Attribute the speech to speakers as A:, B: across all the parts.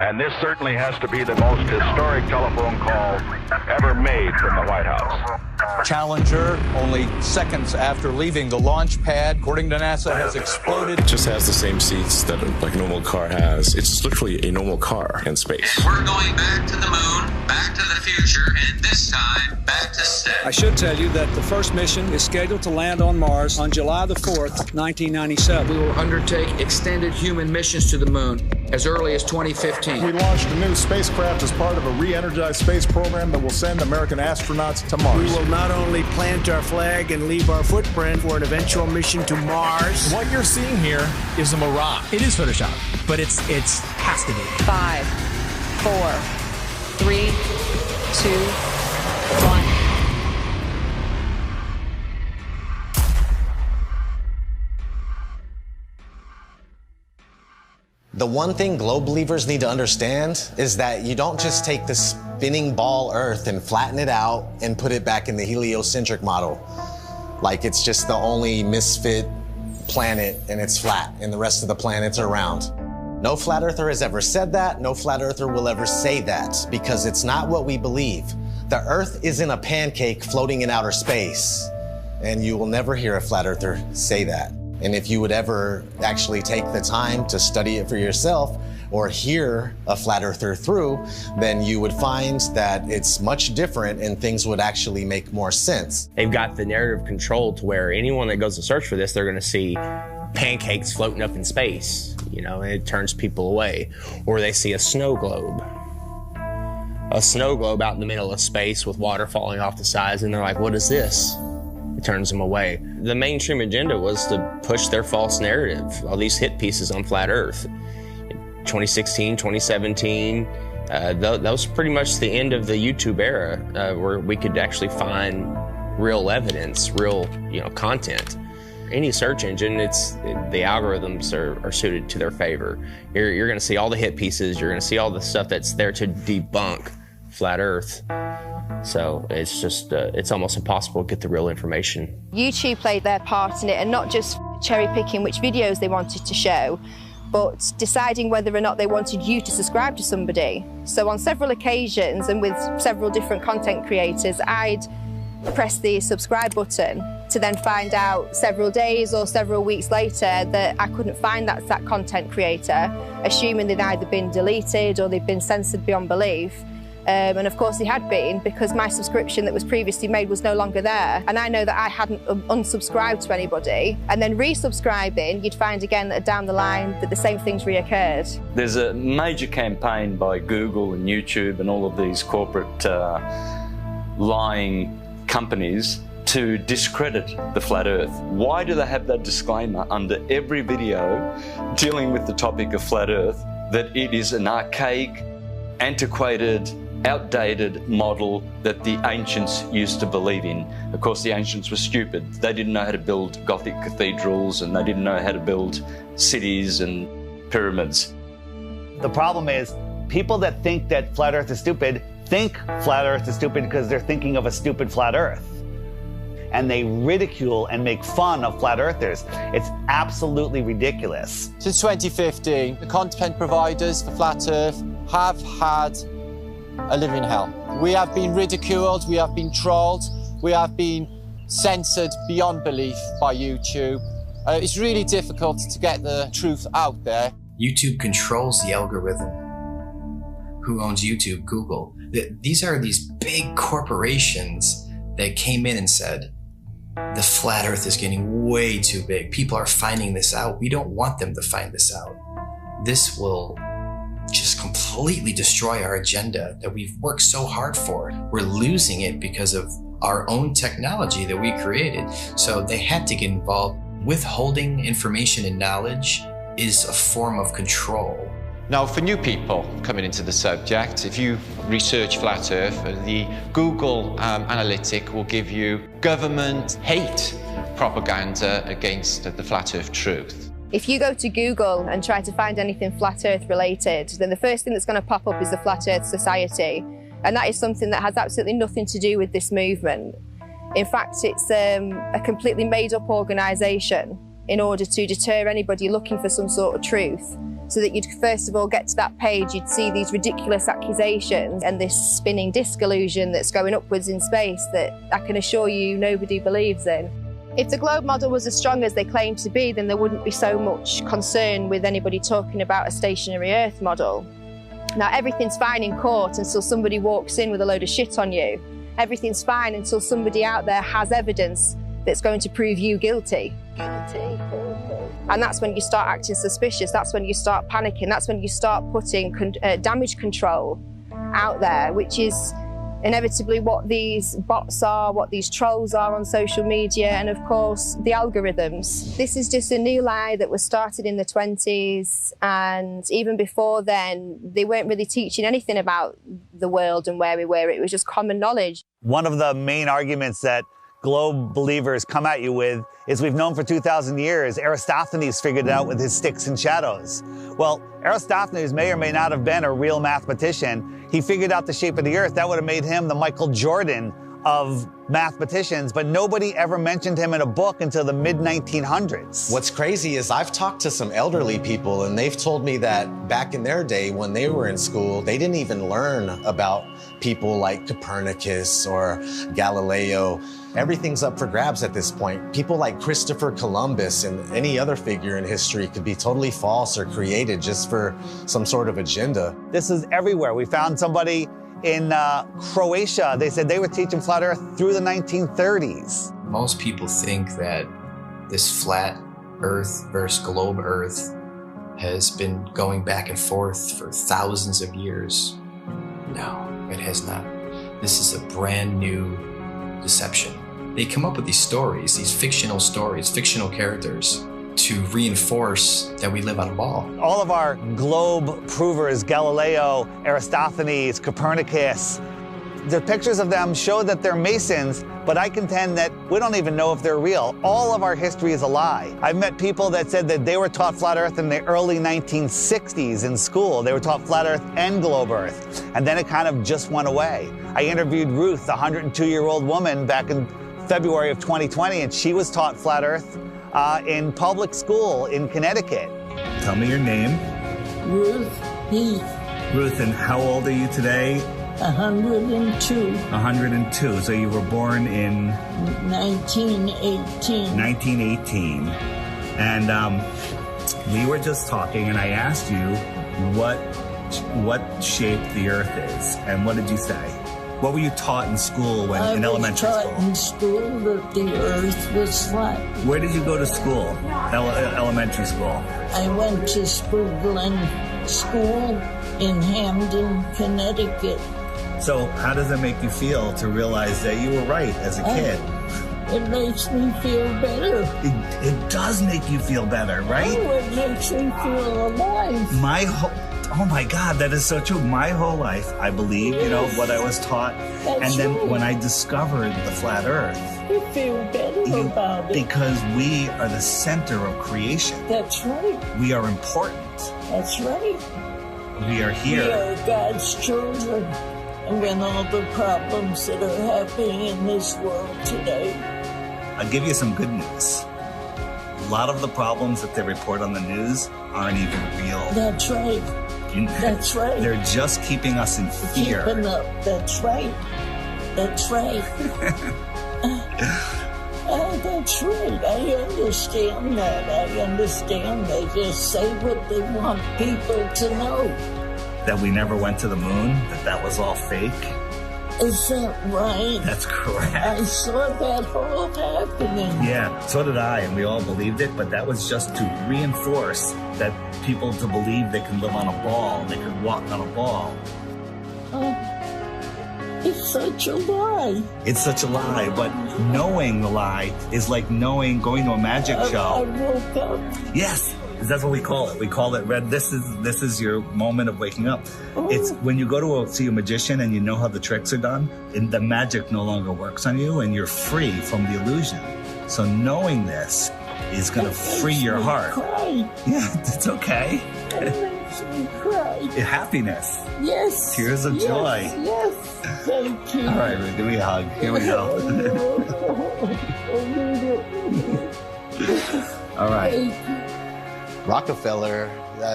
A: And this certainly has to be the most historic telephone call ever made from the White House.
B: Challenger, only seconds after leaving the launch pad, according to NASA, has exploded.
C: It just has the same seats that a normal car has. It's literally a normal car in space.
D: And we're going back to the moon, back to the future, and this time back to stay.
E: I should tell you that the first mission is scheduled to land on Mars on July the 4th, 1997.
F: We will undertake extended human missions to the moon as early as 2015.
G: We launched a new spacecraft as part of a re-energized space program that will send American astronauts to Mars.
H: We will not only plant our flag and leave our footprint for an eventual mission to Mars.
I: What you're seeing here is a mirage. It is Photoshop, but it's has to be.
J: 5, 4, 3, 2, 1.
K: The one thing globe believers need to understand is that you don't just take the spinning ball Earth and flatten it out and put it back in the heliocentric model. Like it's just the only misfit planet and it's flat and the rest of the planets are round. No flat earther has ever said that. No flat earther will ever say that because it's not what we believe. The Earth isn't a pancake floating in outer space, and you will never hear a flat earther say that. And if you would ever actually take the time to study it for yourself or hear a flat earther through, then you would find that it's much different and things would actually make more sense.
L: They've got the narrative control to where anyone that goes to search for this, they're going to see pancakes floating up in space, and it turns people away. Or they see a snow globe out in the middle of space with water falling off the sides, and they're like, what is this? It turns them away. The mainstream agenda was to push their false narrative, all these hit pieces on flat Earth. 2016, 2017, that was pretty much the end of the YouTube era, where we could actually find real evidence, real content. Any search engine, the algorithms are suited to their favor. You're going to see all the hit pieces. You're going to see all the stuff that's there to debunk flat Earth. So it's just, it's almost impossible to get the real information.
J: YouTube played their part in it, and not just cherry picking which videos they wanted to show, but deciding whether or not they wanted you to subscribe to somebody. So on several occasions and with several different content creators, I'd press the subscribe button to then find out several days or several weeks later that I couldn't find that content creator, assuming they'd either been deleted or they'd been censored beyond belief. And of course they had been, because my subscription that was previously made was no longer there. And I know that I hadn't unsubscribed to anybody. And then resubscribing, you'd find again that down the line that the same things reoccurred.
M: There's a major campaign by Google and YouTube and all of these corporate lying companies to discredit the flat Earth. Why do they have that disclaimer under every video dealing with the topic of flat Earth, that it is an archaic, antiquated, outdated model that the ancients used to believe in? Of course, the ancients were stupid. They didn't know how to build Gothic cathedrals, and they didn't know how to build cities and pyramids.
N: The problem is, people that think that flat Earth is stupid think flat Earth is stupid because they're thinking of a stupid flat Earth. And they ridicule and make fun of flat earthers. It's absolutely ridiculous.
O: Since 2015, the content providers for Flat Earth have had a living hell. We have been ridiculed, we have been trolled, we have been censored beyond belief by YouTube. It's really difficult to get the truth out there.
P: YouTube controls the algorithm. Who owns YouTube? Google. These are these big corporations that came in and said, the flat Earth is getting way too big. People are finding this out. We don't want them to find this out. This will just completely destroy our agenda that we've worked so hard for. We're losing it because of our own technology that we created. So they had to get involved. Withholding information and knowledge is a form of control.
Q: Now, for new people coming into the subject, if you research flat Earth, the Google analytic will give you government hate propaganda against the flat Earth truth.
J: If you go to Google and try to find anything flat Earth related, then the first thing that's going to pop up is the Flat Earth Society. And that is something that has absolutely nothing to do with this movement. In fact, it's a completely made-up organisation in order to deter anybody looking for some sort of truth. so that you'd first of all get to that page, you'd see these ridiculous accusations and this spinning disc illusion that's going upwards in space that I can assure you nobody believes in. If the globe model was as strong as they claim to be, then there wouldn't be so much concern with anybody talking about a stationary Earth model. Now, everything's fine in court until somebody walks in with a load of shit on you. Everything's fine until somebody out there has evidence that's going to prove you guilty. And that's when you start acting suspicious. That's when you start panicking. That's when you start putting damage control out there, which is inevitably what these bots are, what these trolls are on social media, and of course, the algorithms. This is just a new lie that was started in the 20s, and even before then, they weren't really teaching anything about the world and where we were. It was just common knowledge.
N: One of the main arguments that globe believers come at you with is we've known for 2,000 years. Aristophanes figured it out with his sticks and shadows. Well, Aristophanes may or may not have been a real mathematician. He figured out the shape of the earth. That would have made him the Michael Jordan of mathematicians, but nobody ever mentioned him in a book until the mid-1900s.
K: What's crazy is I've talked to some elderly people and they've told me that back in their day when they were in school, they didn't even learn about people like Copernicus or Galileo. Everything's up for grabs at this point. People like Christopher Columbus and any other figure in history could be totally false or created just for some sort of agenda.
N: This is everywhere. We found somebody in Croatia. They said they were teaching flat earth through the 1930s.
P: Most people think that this flat earth versus globe earth has been going back and forth for thousands of years. No, it has not. This is a brand new deception. They come up with these stories, these fictional stories, fictional characters, to reinforce that we live on a ball.
N: All of our globe provers, Galileo, Aristophanes, Copernicus, the pictures of them show that they're Masons, but I contend that we don't even know if they're real. All of our history is a lie. I've met people that said that they were taught flat earth in the early 1960s in school. They were taught flat earth and globe earth, and then it kind of just went away. I interviewed Ruth, a 102-year-old woman, back in February of 2020, and she was taught flat earth in public school in Connecticut.
R: Tell me your name.
S: Ruth Heath.
R: Ruth, and how old are you today?
S: 102.
R: 102. So you were born in
S: 1918.
R: 1918. And we were just talking, and I asked you what shape the Earth is, and what did you say? What were you taught in school in elementary school?
S: I was taught in school that the Earth was flat.
R: Where did you go to school? Elementary school?
S: I went to Spriggan School in Hamden, Connecticut.
R: So how does it make you feel to realize that you were right as a kid?
S: It makes me feel better.
R: It does make you feel better, right?
S: Oh, it makes me feel alive.
R: Oh my God, that is so true. My whole life, I believed, what I was taught.
S: That's
R: and then
S: right.
R: when I discovered the flat earth,
S: you feel better about it.
R: Because we are the center of creation.
S: That's right.
R: We are important.
S: That's right.
R: We are here.
S: We are God's children. And when all the problems that are happening in this world today.
R: I'll give you some good news. A lot of the problems that they report on the news aren't even real.
S: That's right. That's right.
R: They're just keeping us in fear.
S: Keeping up. That's right. That's right. That's right. I understand that. I understand. They just say what they want people to know.
R: That we never went to the moon? That was all fake?
S: Is that right?
R: That's correct.
S: I saw that all happening.
R: Yeah, so did I, and we all believed it, but that was just to reinforce that people to believe they can live on a ball, they could walk on a ball.
S: It's such a lie.
R: It's such a lie, but knowing the lie is like going to a magic show.
S: I woke up.
R: Yes. That's what we call it. We call it red. This is your moment of waking up. It's when you go to see a magician and you know how the tricks are done, and the magic no longer works on you, and you're free from the illusion. So knowing this is going to free your heart.
S: Cry.
R: Yeah, it's okay.
S: It makes me cry.
R: Happiness.
S: Yes.
R: Tears of joy.
S: Yes. Thank you.
R: All right, Ruth, give me a hug. Here we go. All right.
K: Rockefeller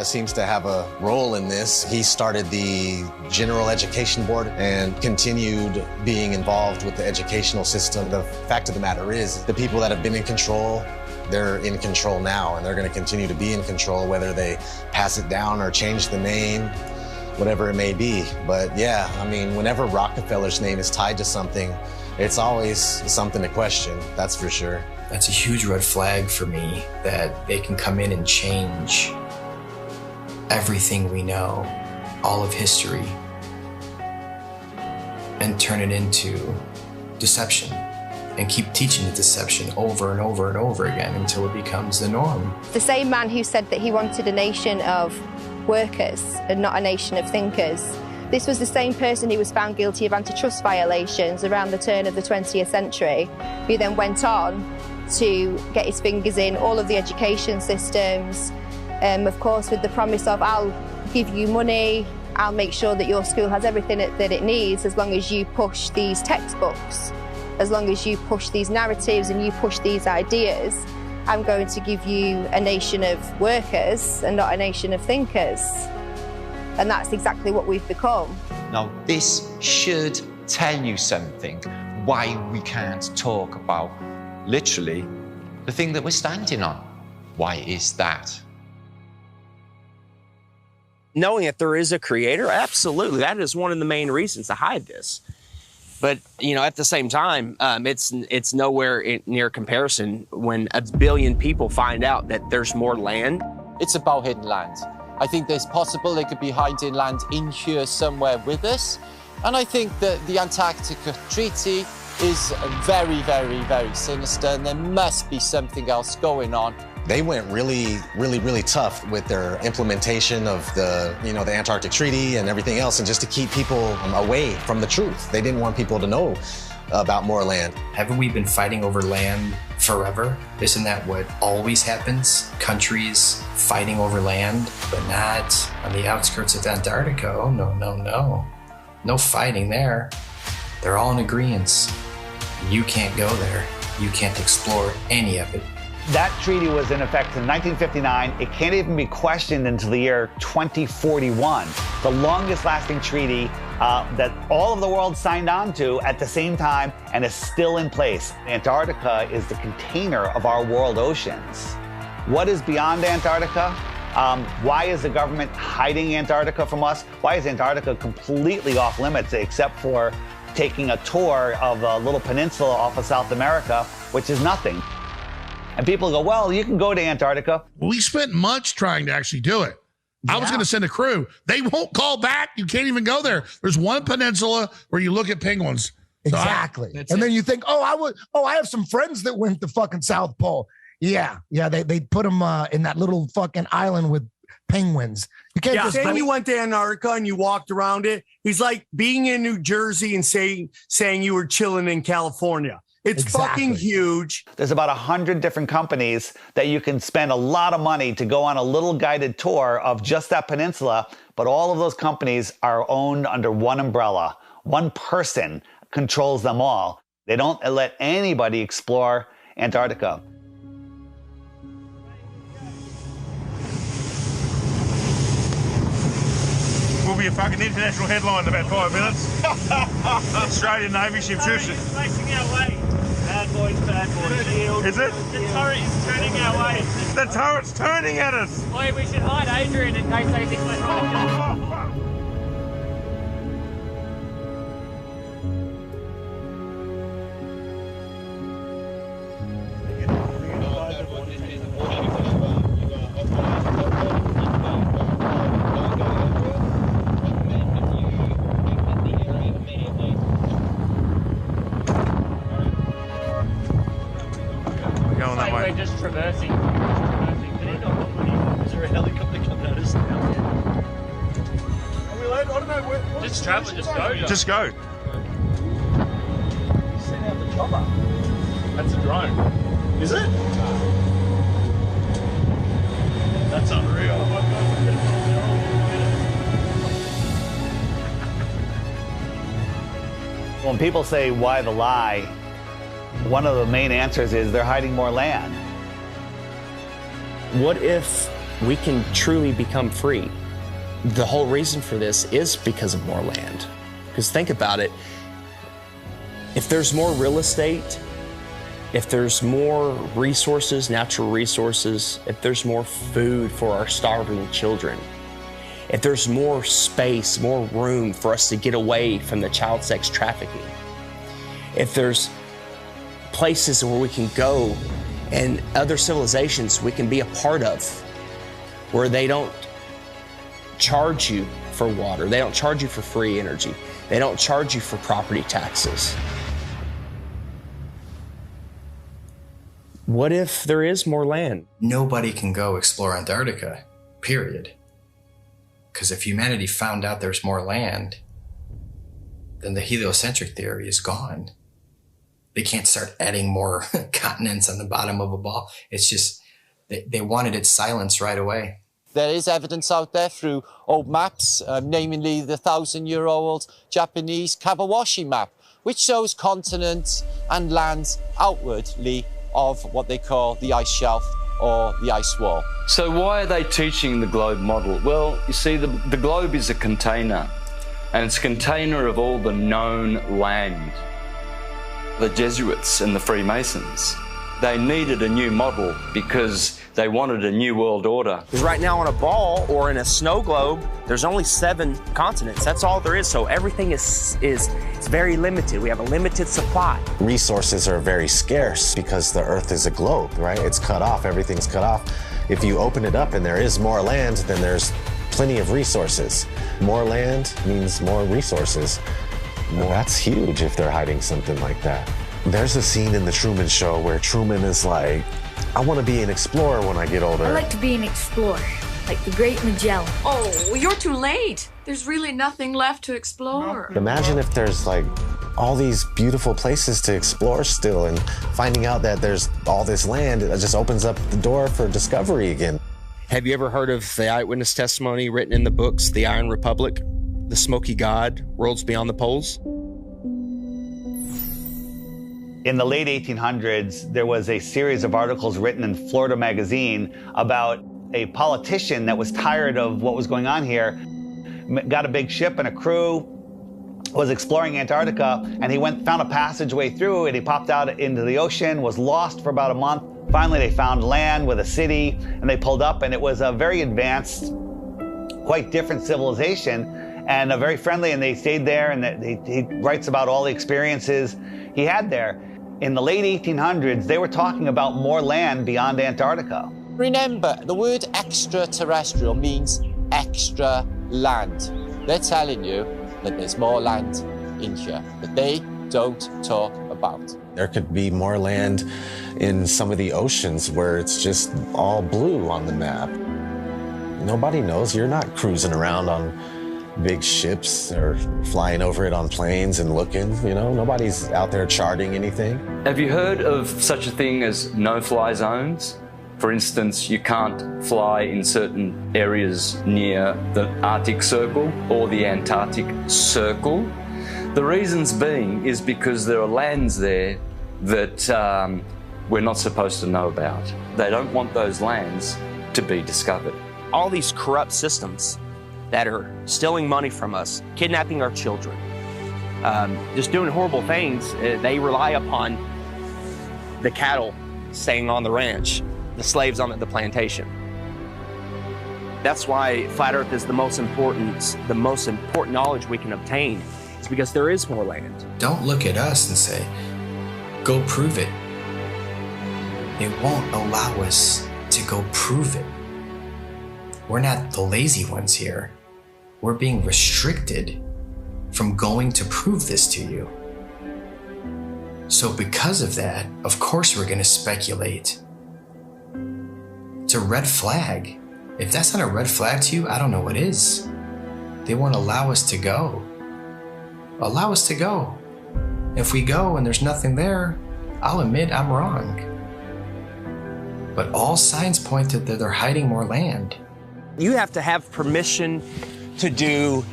K: seems to have a role in this. He started the General Education Board and continued being involved with the educational system. The fact of the matter is, the people that have been in control, they're in control now, and they're going to continue to be in control, whether they pass it down or change the name, whatever it may be. But yeah, I mean, whenever Rockefeller's name is tied to something, it's always something to question, that's for sure.
P: That's a huge red flag for me, that they can come in and change everything we know, all of history, and turn it into deception, and keep teaching the deception over and over and over again until it becomes the norm.
J: The same man who said that he wanted a nation of workers and not a nation of thinkers, this was the same person who was found guilty of antitrust violations around the turn of the 20th century, who then went on to get his fingers in all of the education systems, of course with the promise of, I'll give you money, I'll make sure that your school has everything that it needs as long as you push these textbooks, as long as you push these narratives and you push these ideas. I'm going to give you a nation of workers and not a nation of thinkers. And that's exactly what we've become.
Q: Now, this should tell you something, why we can't talk about literally the thing that we're standing on. Why is that?
L: Knowing that there is a creator, absolutely, that is one of the main reasons to hide this. But, you know, at the same time, it's nowhere near comparison when 1 billion people find out that there's more land.
O: It's about hidden land. I think there's possible they could be hiding land in here somewhere with us. And I think that the Antarctica Treaty is very, very, very sinister, and there must be something else going on.
K: They went really tough with their implementation of the Antarctic Treaty and everything else, and just to keep people away from the truth. They didn't want people to know about more land.
P: Haven't we been fighting over land forever? Isn't that what always happens? Countries fighting over land, but not on the outskirts of Antarctica. Oh, no. No fighting there. They're all in agreement. You can't go there. You can't explore any of it.
N: That treaty was in effect in 1959. It can't even be questioned until the year 2041. The longest lasting treaty that all of the world signed on to at the same time and is still in place. Antarctica is the container of our world oceans. What is beyond Antarctica? Why is the government hiding Antarctica from us? Why is Antarctica completely off limits except for taking a tour of a little peninsula off of South America, which is nothing? And people go, well, you can go to Antarctica.
T: We spent months trying to actually do it. Yeah. I was going to send a crew. They won't call back. You can't even go there. There's one peninsula where you look at penguins.
U: Exactly. And then you think, I have some friends that went to fucking South Pole. Yeah. They put them in that little fucking island with penguins. You can't just
H: saying you went to Antarctica and you walked around it. He's like being in New Jersey and saying you were chilling in California. It's fucking huge.
N: There's about 100 different companies that you can spend a lot of money to go on a little guided tour of just that peninsula, but all of those companies are owned under one umbrella. One person controls them all. They don't let anybody explore Antarctica.
V: Will be a fucking international headline in about 5 minutes. Australian Navy ship shoots.
W: It's facing our way. Bad boys, shield.
V: Is it?
W: The turret is turning our way.
V: The turret's turning at us.
W: Boy, we should hide Adrian in case they think we're trying to we're just traversing. Is there a helicopter coming at us now? Are we allowed? I don't know. Just travel, just go.
V: Just go.
W: You sent out the chopper.
V: That's a drone.
W: Is it? That's unreal.
N: When people say, why the lie? One of the main answers is they're hiding more land.
M: What if
L: we can truly become free. The whole reason for this is because of more land. Because think about it, if there's more real estate, if there's more resources, natural resources, if there's more food for our starving children, if there's more space, more room for us to get away from the child sex trafficking, if there's places where we can go and other civilizations we can be a part of, where they don't charge you for water, they don't charge you for free energy, they don't charge you for property taxes. What if there is more land?
P: Nobody can go explore Antarctica, period. Because if humanity found out there's more land, then the heliocentric theory is gone. They can't start adding more continents on the bottom of a ball. It's just, they wanted it silenced right away.
O: There is evidence out there through old maps, namely the 1,000-year-old Japanese Kawabashi map, which shows continents and lands outwardly of what they call the ice shelf or the ice wall.
M: So why are they teaching the globe model? Well, you see, the globe is a container, and it's a container of all the known land. The Jesuits and the Freemasons, they needed a new model because they wanted a new world order.
L: Because right now on a ball or in a snow globe, there's only 7 continents. That's all there is. So everything is very limited. We have a limited supply.
K: Resources are very scarce because the Earth is a globe, right? It's cut off, everything's cut off. If you open it up and there is more land, then there's plenty of resources. More land means more resources. Well, that's huge if they're hiding something like that. There's a scene in The Truman Show where Truman is like, I want to be an explorer when I get older.
A: I like to be an explorer, like the Great Magellan.
B: Oh, you're too late. There's really nothing left to explore.
K: Imagine if there's like all these beautiful places to explore still, and finding out that there's all this land, it just opens up the door for discovery again.
L: Have you ever heard of the eyewitness testimony written in the books, The Iron Republic, The Smoky God, Worlds Beyond the Poles?
N: In the late 1800s, there was a series of articles written in Florida Magazine about a politician that was tired of what was going on here, got a big ship and a crew, was exploring Antarctica, and he found a passageway through, and he popped out into the ocean, was lost for about a month. Finally, they found land with a city, and they pulled up, and it was a very advanced, quite different civilization, and very friendly, and they stayed there, and he writes about all the experiences he had there. In the late 1800s, they were talking about more land beyond Antarctica.
O: Remember, the word extraterrestrial means extra land. They're telling you that there's more land in here that they don't talk about.
K: There could be more land in some of the oceans where it's just all blue on the map. Nobody knows. You're not cruising around on big ships or flying over it on planes and looking, you know, nobody's out there charting anything.
M: Have you heard of such a thing as no-fly zones? For instance, you can't fly in certain areas near the Arctic Circle or the Antarctic Circle. The reasons being is because there are lands there that we're not supposed to know about. They don't want those lands to be discovered.
L: All these corrupt systems that are stealing money from us, kidnapping our children, just doing horrible things. They rely upon the cattle staying on the ranch, the slaves on the plantation. That's why Flat Earth is the most important knowledge we can obtain, is because there is more land.
P: Don't look at us and say, go prove it. It won't allow us to go prove it. We're not the lazy ones here. We're being restricted from going to prove this to you. So because of that, of course we're going to speculate. It's a red flag. If that's not a red flag to you, I don't know what is. They won't allow us to go. Allow us to go. If we go and there's nothing there, I'll admit I'm wrong. But all signs point to that they're hiding more land.
L: You have to have permission to do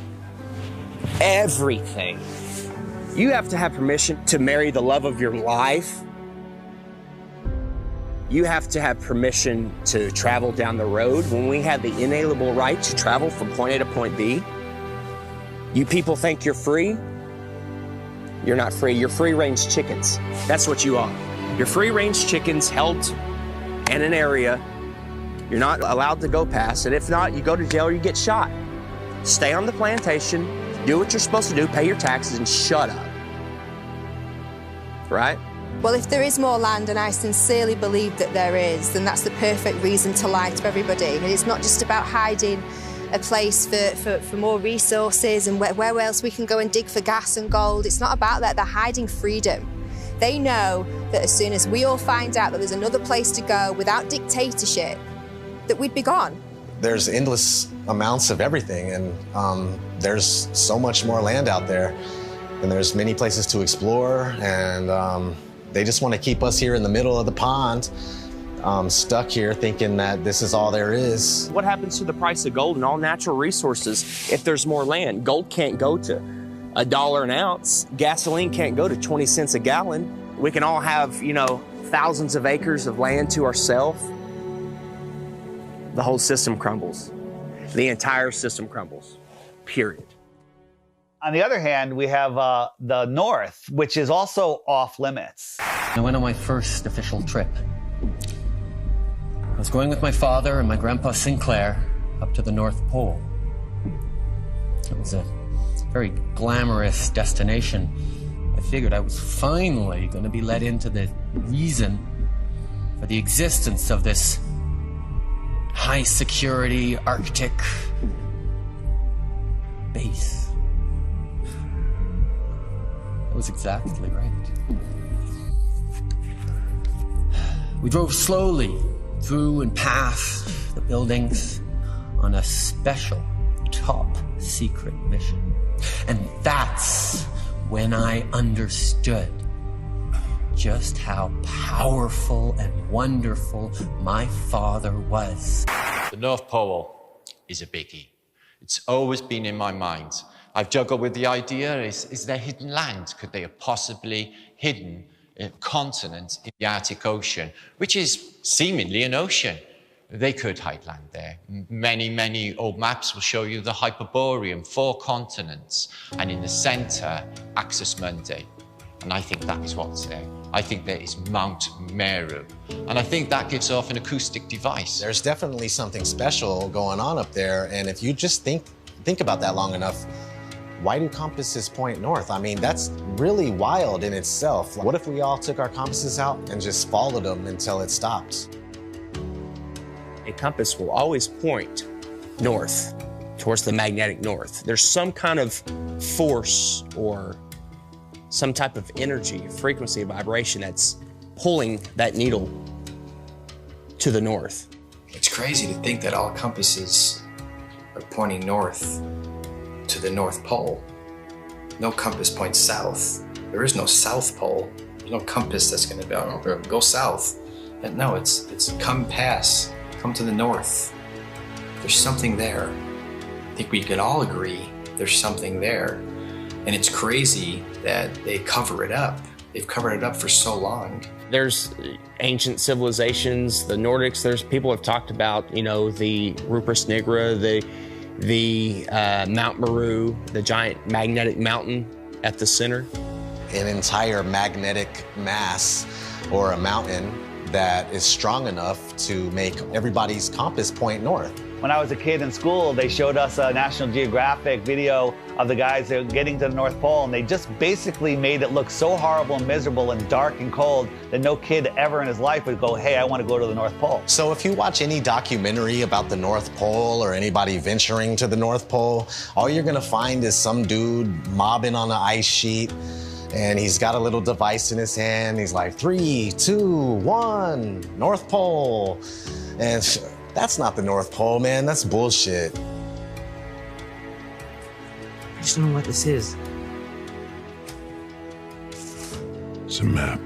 L: everything. You have to have permission to marry the love of your life. You have to have permission to travel down the road. When we have the inalienable right to travel from point A to point B, you people think you're free? You're not free. You're free-range chickens. That's what you are. You're free-range chickens held in an area. You're not allowed to go past, and if not, you go to jail or you get shot. Stay on the plantation, do what you're supposed to do, pay your taxes, and shut up. Right?
J: Well, if there is more land, and I sincerely believe that there is, then that's the perfect reason to lie to everybody. And it's not just about hiding a place for more resources and where else we can go and dig for gas and gold. It's not about that. They're hiding freedom. They know that as soon as we all find out that there's another place to go without dictatorship, that we'd be gone.
K: There's endless amounts of everything, and there's so much more land out there, and there's many places to explore, and they just want to keep us here in the middle of the pond, stuck here thinking that this is all there is.
L: What happens to the price of gold and all natural resources if there's more land? Gold can't go to $1 an ounce. Gasoline can't go to 20 cents a gallon. We can all have, you know, thousands of acres of land to ourselves. The whole system crumbles. The entire system crumbles, period.
N: On the other hand, we have the North, which is also off limits.
C: I went on my first official trip. I was going with my father and my grandpa Sinclair up to the North Pole. It was a very glamorous destination. I figured I was finally going to be let into the reason for the existence of this high security Arctic base. That was exactly right. We drove slowly through and past the buildings on a special top secret mission. And that's when I understood just how powerful and wonderful my father was.
Q: The North Pole is a biggie. It's always been in my mind. I've juggled with the idea, is there hidden land? Could they have possibly hidden a continent in the Arctic Ocean, which is seemingly an ocean? They could hide land there. Many old maps will show you the Hyperborean, 4 continents, and in the center, Axis Mundi. And I think that is what's there. I think there is Mount Meru. And I think that gives off an acoustic device.
K: There's definitely something special going on up there, and if you just think about that long enough, why do compasses point north? I mean, that's really wild in itself. What if we all took our compasses out and just followed them until it stops?
L: A compass will always point north, towards the magnetic north. There's some kind of force or some type of energy, frequency, vibration that's pulling that needle to the north.
P: It's crazy to think that all compasses are pointing north to the North Pole. No compass points south. There is no South Pole. There's no compass that's going to be, I don't know, go south. And no, it's come to the north. There's something there. I think we can all agree there's something there. And it's crazy that they cover it up. They've covered it up for so long.
L: There's ancient civilizations, the Nordics, there's people have talked about, you know, the Rupert Nigra, the Mount Meru, the giant magnetic mountain at the center.
K: An entire magnetic mass or a mountain that is strong enough to make everybody's compass point north.
N: When I was a kid in school, they showed us a National Geographic video of the guys that were getting to the North Pole, and they just basically made it look so horrible and miserable and dark and cold that no kid ever in his life would go, hey, I want to go to the North Pole.
K: So if you watch any documentary about the North Pole or anybody venturing to the North Pole, all you're gonna find is some dude mobbing on an ice sheet, and he's got a little device in his hand. He's like, 3, 2, 1, North Pole. And that's not the North Pole, man. That's bullshit.
L: I just don't know what this is.
D: It's a map.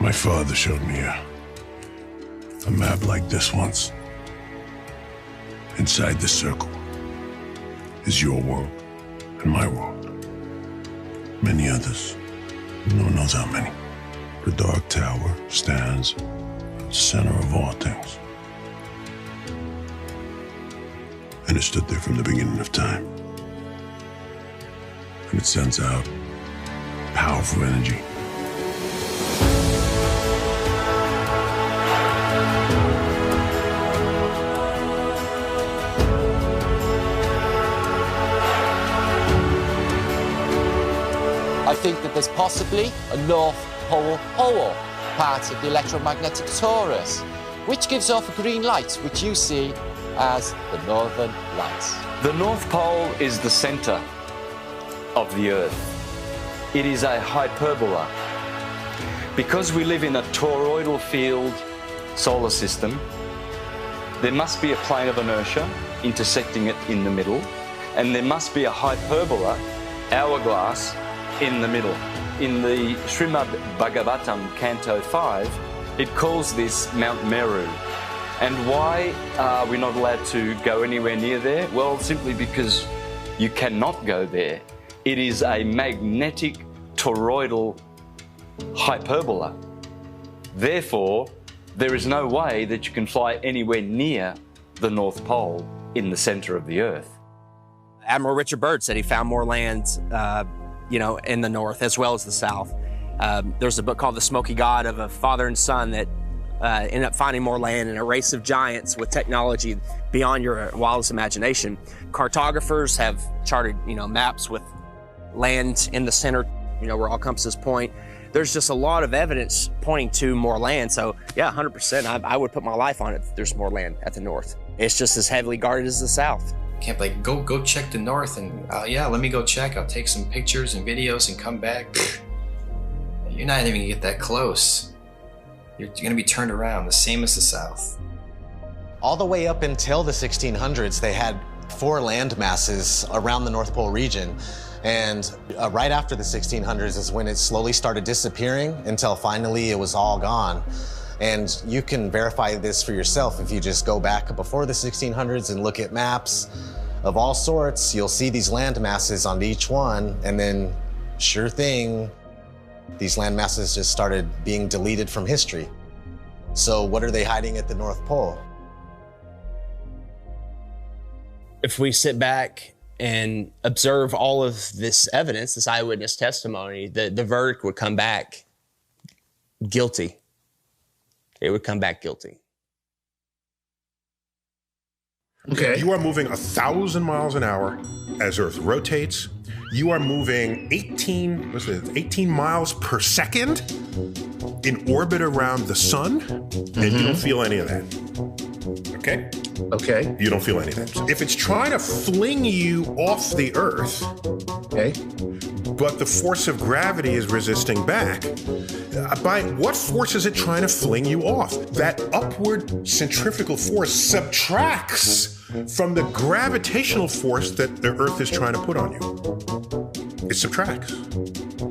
D: My father showed me a map like this once. Inside the circle is your world and my world. Many others. No one knows how many. The dark tower stands at the center of all things. And it stood there from the beginning of time. And it sends out powerful energy.
O: I think that there's possibly a North Pole hole, part of the electromagnetic torus, which gives off a green light, which you see as the Northern Lights.
M: The North Pole is the center of the Earth. It is a hyperbola. Because we live in a toroidal field solar system, there must be a plane of inertia intersecting it in the middle, and there must be a hyperbola, hourglass, in the middle. In the Srimad Bhagavatam, Canto 5, it calls this Mount Meru. And why are we not allowed to go anywhere near there? Well, simply because you cannot go there. It is a magnetic toroidal hyperbola. Therefore, there is no way that you can fly anywhere near the North Pole in the center of the Earth.
L: Admiral Richard Byrd said he found more land, in the north as well as the south. There's a book called The Smoky God of a father and son that ended up finding more land in a race of giants with technology beyond your wildest imagination. Cartographers have charted, maps with land in the center, where all compasses point. There's just a lot of evidence pointing to more land. So yeah, 100%, I would put my life on it that there's more land at the north. It's just as heavily guarded as the south.
P: Can't like go check the north and yeah, let me go check. I'll take some pictures and videos and come back. You're not even gonna get that close. You're gonna be turned around, the same as the south.
K: All the way up until the 1600s, they had 4 land masses around the North Pole region. And right after the 1600s is when it slowly started disappearing until finally it was all gone. And you can verify this for yourself if you just go back before the 1600s and look at maps of all sorts. You'll see these land masses on each one, and then sure thing, these land masses just started being deleted from history. So what are they hiding at the North Pole?
L: If we sit back and observe all of this evidence, this eyewitness testimony, the verdict would come back guilty. It would come back guilty.
E: Okay. You are moving 1,000 miles an hour as Earth rotates. You are moving 18 miles per second in orbit around the sun, and you don't feel any of that. Okay?
F: Okay.
E: You don't feel any of that. If it's trying to fling you off the Earth,
F: okay,
E: but the force of gravity is resisting back, by what force is it trying to fling you off? That upward centrifugal force subtracts from the gravitational force that the Earth is trying to put on you. It subtracts.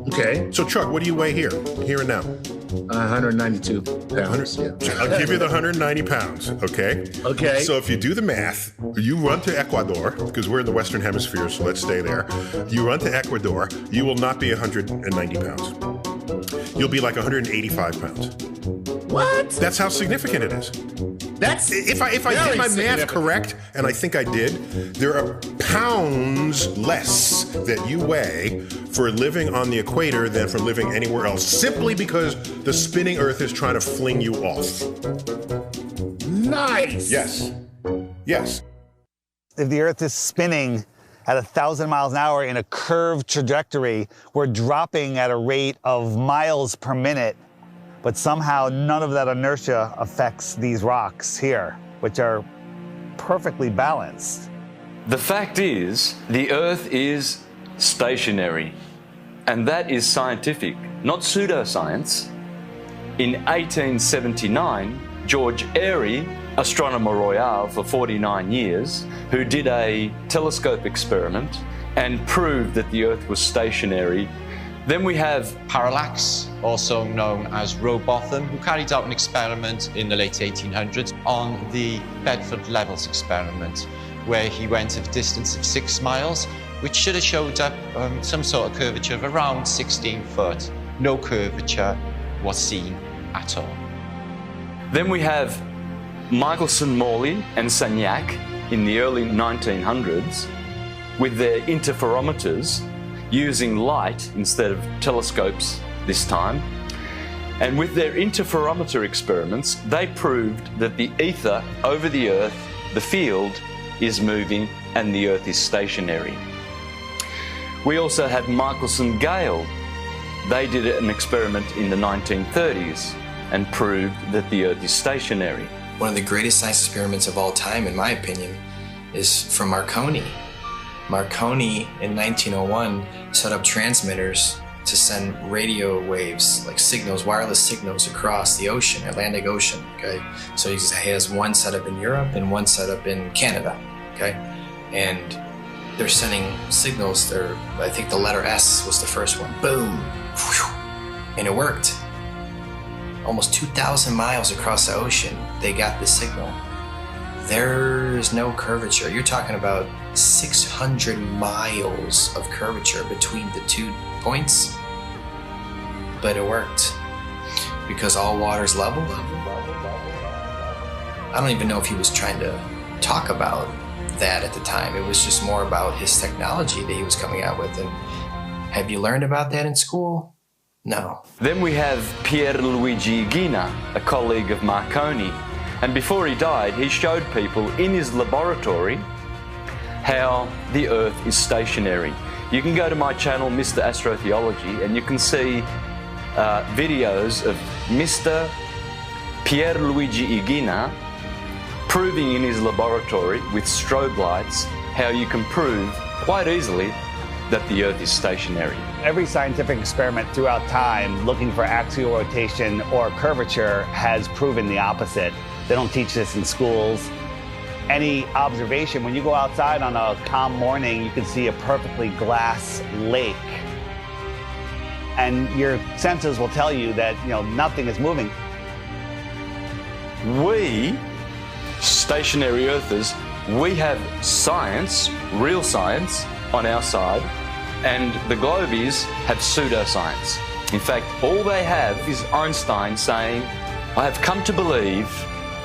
F: Okay.
E: So Chuck, what do you weigh here and now?
F: 192 pounds. Yeah.
E: I'll give you the 190 pounds, okay?
F: Okay.
E: So if you do the math, you run to Ecuador, because we're in the Western Hemisphere, so let's stay there. You run to Ecuador, you will not be 190 pounds. You'll be like 185 pounds.
F: What?
E: That's how significant it is.
F: That's
E: if I did my math correct, and I think I did, there are pounds less that you weigh for living on the equator than for living anywhere else, simply because the spinning Earth is trying to fling you off.
F: Nice.
E: Yes. Yes.
N: If the Earth is spinning at 1,000 miles an hour in a curved trajectory, we're dropping at a rate of miles per minute, but somehow none of that inertia affects these rocks here, which are perfectly balanced.
M: The fact is, the Earth is stationary, and that is scientific, not pseudoscience. In 1879, George Airy, astronomer royal for 49 years, who did a telescope experiment and proved that the Earth was stationary. Then we have
Q: Parallax, also known as Rowbotham, who carried out an experiment in the late 1800s on the Bedford Levels experiment, where he went at a distance of 6 miles, which should have showed up some sort of curvature of around 16 foot. No curvature. was seen at all.
M: Then we have Michelson, Morley and Sagnac in the early 1900s with their interferometers using light instead of telescopes this time. And with their interferometer experiments, they proved that the ether over the Earth, the field, is moving and the Earth is stationary. We also had Michelson Gale. They did an experiment in the 1930s and proved that the Earth is stationary.
P: One of the greatest science experiments of all time, in my opinion, is from Marconi. Marconi in 1901 set up transmitters to send radio waves, like signals, wireless signals across the ocean, Atlantic Ocean, okay? So he has one set up in Europe and one set up in Canada, okay? And they're sending signals, I think the letter S was the first one, boom, and it worked. Almost 2,000 miles across the ocean, they got the signal. There's no curvature. You're talking about 600 miles of curvature between the 2 points, but it worked because all water's level. I don't even know if he was trying to talk about that at the time. It was just more about his technology that he was coming out with. And have you learned about that in school? No.
M: Then we have Pierluigi Ghina, a colleague of Marconi, and before he died, he showed people in his laboratory how the Earth is stationary. You can go to my channel, Mr. Astrotheology, and you can see videos of Mr. Pierluigi Ghina proving in his laboratory with strobe lights how you can prove quite easily that the Earth is stationary.
N: Every scientific experiment throughout time looking for axial rotation or curvature has proven the opposite. They don't teach this in schools. Any observation, when you go outside on a calm morning, you can see a perfectly glass lake. And your senses will tell you that, nothing is moving.
M: We, stationary Earthers, we have science, real science, on our side, and the Globies have pseudoscience. In fact, all they have is Einstein saying, "I have come to believe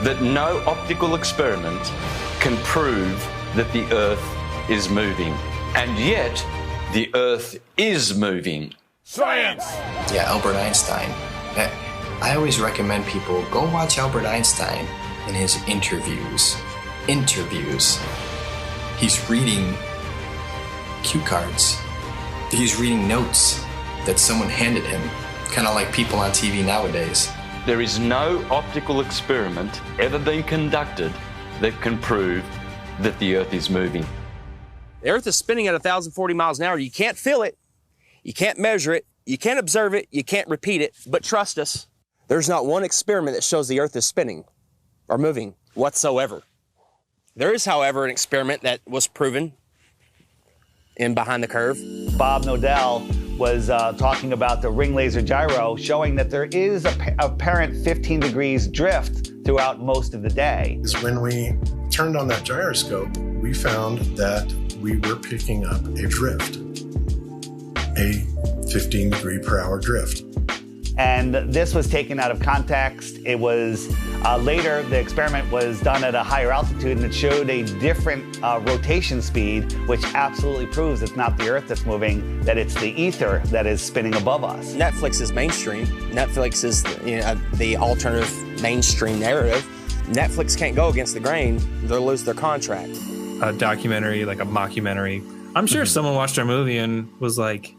M: that no optical experiment can prove that the Earth is moving." And yet, the Earth is moving.
V: Science!
P: Yeah, Albert Einstein. I always recommend people go watch Albert Einstein in his interviews. He's reading cue cards. He's reading notes that someone handed him, kind of like people on TV nowadays.
M: There is no optical experiment ever been conducted that can prove that the Earth is moving.
L: The Earth is spinning at 1,040 miles an hour. You can't feel it. You can't measure it. You can't observe it. You can't repeat it. But trust us, there's not one experiment that shows the Earth is spinning or moving whatsoever. There is, however, an experiment that was proven in Behind the Curve.
N: Bob Nodell was talking about the ring laser gyro, showing that there is a apparent 15 degrees drift throughout most of the day.
D: When we turned on that gyroscope, we found that we were picking up a drift, a 15 degree per hour drift.
N: And this was taken out of context. It was later, the experiment was done at a higher altitude and it showed a different rotation speed, which absolutely proves it's not the Earth that's moving, that it's the ether that is spinning above us.
L: Netflix is mainstream. Netflix is the alternative mainstream narrative. Netflix can't go against the grain. They'll lose their contract.
G: A documentary, like a mockumentary. I'm sure someone watched our movie and was like,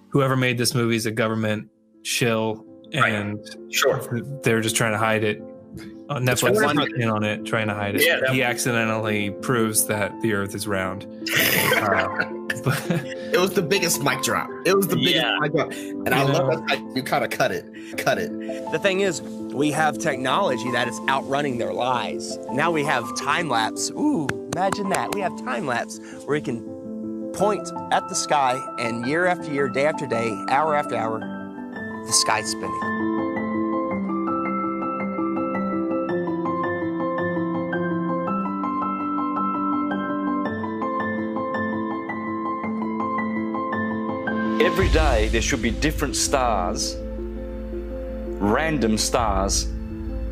G: whoever made this movie is a government shill, and they're just trying to hide it. Netflix is in on it, trying to hide it. Yeah, he accidentally proves that the Earth is round.
F: It was the biggest mic drop. It was the biggest mic drop, and I love that you kind of cut it. The
L: thing is, we have technology that is outrunning their lies. Now we have time lapse. Ooh, imagine that. We have time lapse where we can point at the sky, and year after year, day after day, hour after hour, the sky's spinning.
M: Every day there should be different stars random stars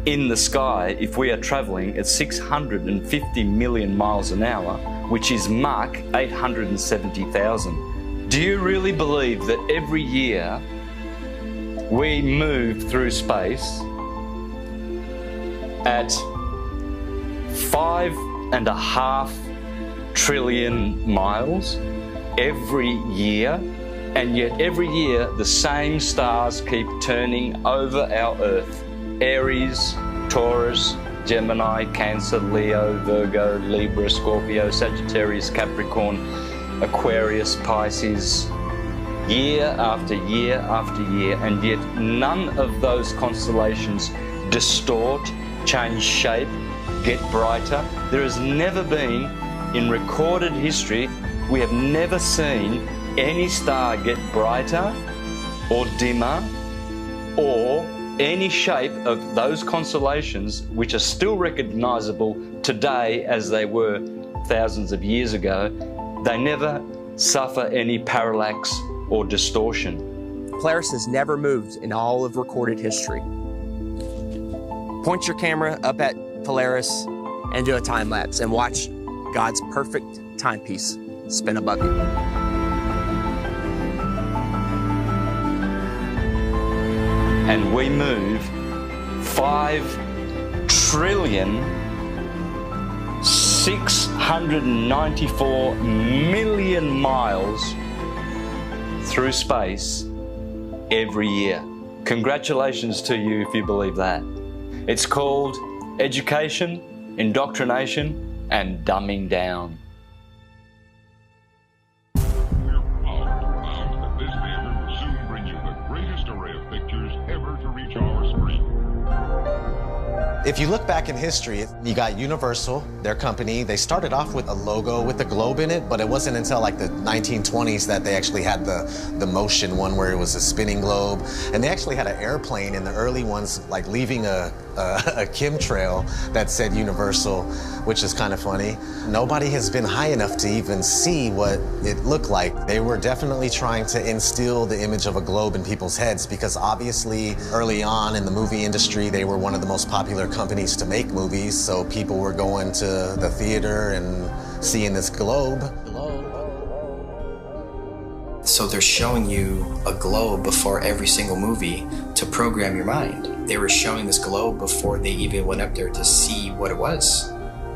M: in the sky if we are traveling at 650 million miles an hour, which is Mach 870,000. Do you really believe that every year we move through space at 5.5 trillion miles every year? And yet every year the same stars keep turning over our Earth. Aries, Taurus, Gemini, Cancer, Leo, Virgo, Libra, Scorpio, Sagittarius, Capricorn, Aquarius, Pisces, year after year after year, and yet none of those constellations distort, change shape, get brighter. There has never been, in recorded history, we have never seen any star get brighter or dimmer or any shape of those constellations which are still recognizable today as they were thousands of years ago. They never suffer any parallax or distortion.
L: Polaris has never moved in all of recorded history. Point your camera up at Polaris and do a time lapse and watch God's perfect timepiece spin above you.
M: And we move 5,694,000,000 miles through space every year. Congratulations to you if you believe that. It's called education, indoctrination, and dumbing down.
K: If you look back in history, you got Universal, their company. They started off with a logo with a globe in it, but it wasn't until like the 1920s that they actually had the motion one where it was a spinning globe. And they actually had an airplane in the early ones, like leaving a chemtrail that said Universal, which is kind of funny. Nobody has been high enough to even see what it looked like. They were definitely trying to instill the image of a globe in people's heads because obviously early on in the movie industry, they were one of the most popular companies to make movies, so people were going to the theater and seeing this globe.
P: So they're showing you a globe before every single movie to program your mind. They were showing this globe before they even went up there to see what it was.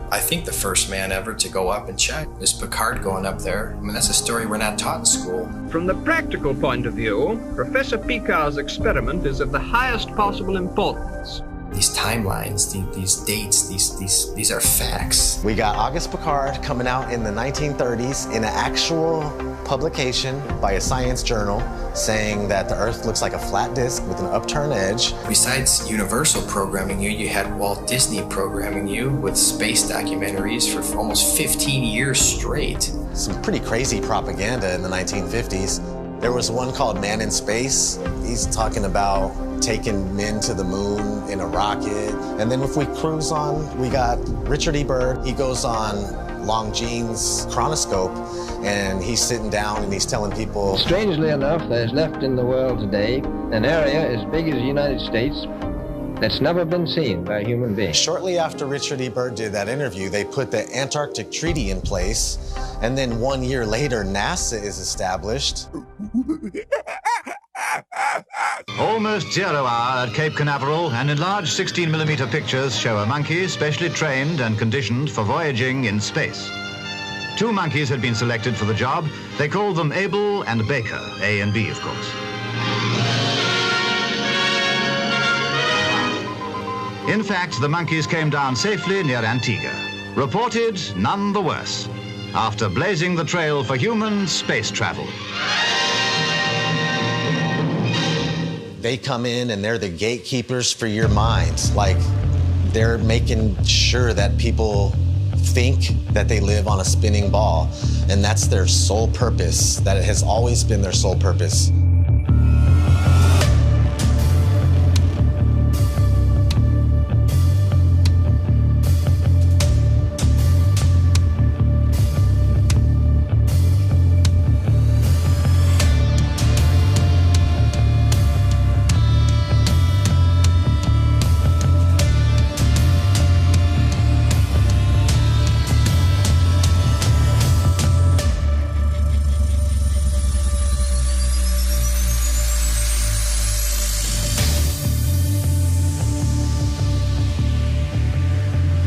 P: I think the first man ever to go up and check is Picard going up there. I mean, that's a story we're not taught in school.
I: From the practical point of view, Professor Picard's experiment is of the highest possible importance.
P: These timelines, these dates, these are facts.
K: We got Auguste Picard coming out in the 1930s in an actual publication by a science journal saying that the Earth looks like a flat disk with an upturned edge.
P: Besides Universal programming you, you had Walt Disney programming you with space documentaries for almost 15 years straight.
K: Some pretty crazy propaganda in the 1950s. There was one called Man in Space. He's talking about taking men to the moon in a rocket. And then if we cruise on, we got Richard E. Byrd. He goes on Longines chronoscope and he's sitting down and he's telling people.
R: Strangely enough, there's left in the world today an area as big as the United States that's never been seen by a human being.
K: Shortly after Richard E. Byrd did that interview, they put the Antarctic Treaty in place. And then 1 year later, NASA is established.
S: Almost 0 hour at Cape Canaveral, and enlarged 16mm pictures show a monkey specially trained and conditioned for voyaging in space. 2 monkeys had been selected for the job. They called them Abel and Baker, A and B, of course. In fact, the monkeys came down safely near Antigua. Reported none the worse, after blazing the trail for human space travel.
K: They come in and they're the gatekeepers for your mind. Like, they're making sure that people think that they live on a spinning ball, and that's their sole purpose, that it has always been their sole purpose.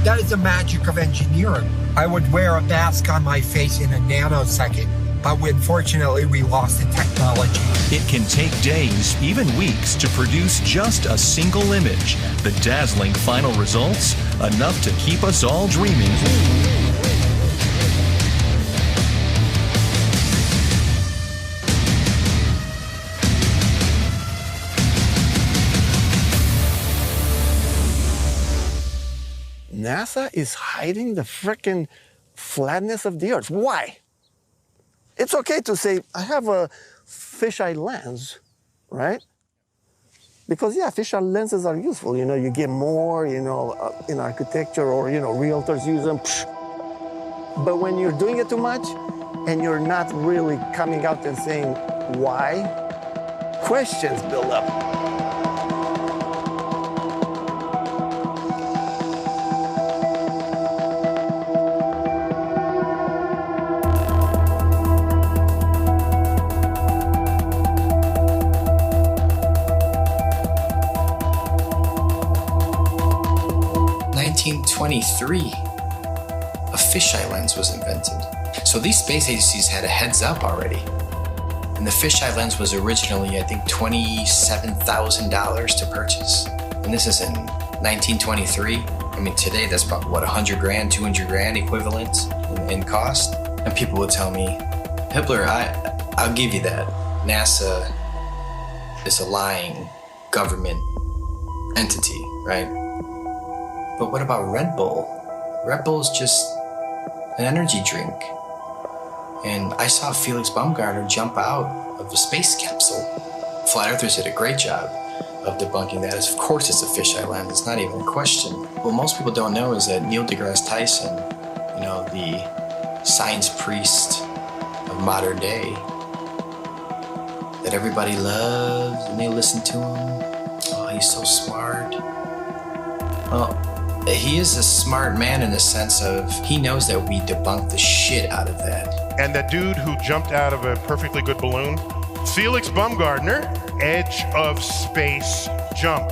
H: That is the magic of engineering. I would wear a mask on my face in a nanosecond, but unfortunately we lost the technology.
T: It can take days, even weeks, to produce just a single image. The dazzling final results, enough to keep us all dreaming.
U: NASA is hiding the frickin' flatness of the Earth. Why? It's okay to say, I have a fisheye lens, right? Because, yeah, fisheye lenses are useful. You know, you get more, you know, in architecture or, you know, realtors use them. But when you're doing it too much and you're not really coming out and saying why, questions build up.
P: A fisheye lens was invented. So these space agencies had a heads up already. And the fisheye lens was originally, I think, $27,000 to purchase. And this is in 1923. I mean, today that's about, what, 100 grand, 200 grand equivalent in cost? And people would tell me, Hitler, I'll give you that. NASA is a lying government entity, right? But what about Red Bull? Red Bull is just an energy drink. And I saw Felix Baumgartner jump out of a space capsule. Flat Earthers did a great job of debunking that. Of course it's a fisheye lens, it's not even a question. What most people don't know is that Neil deGrasse Tyson, you know, the science priest of modern day, that everybody loves and they listen to him. Oh, he's so smart. Well, he is a smart man in the sense of he knows that we debunked the shit out of that.
E: And that dude who jumped out of a perfectly good balloon, Felix Baumgartner, edge of space jump.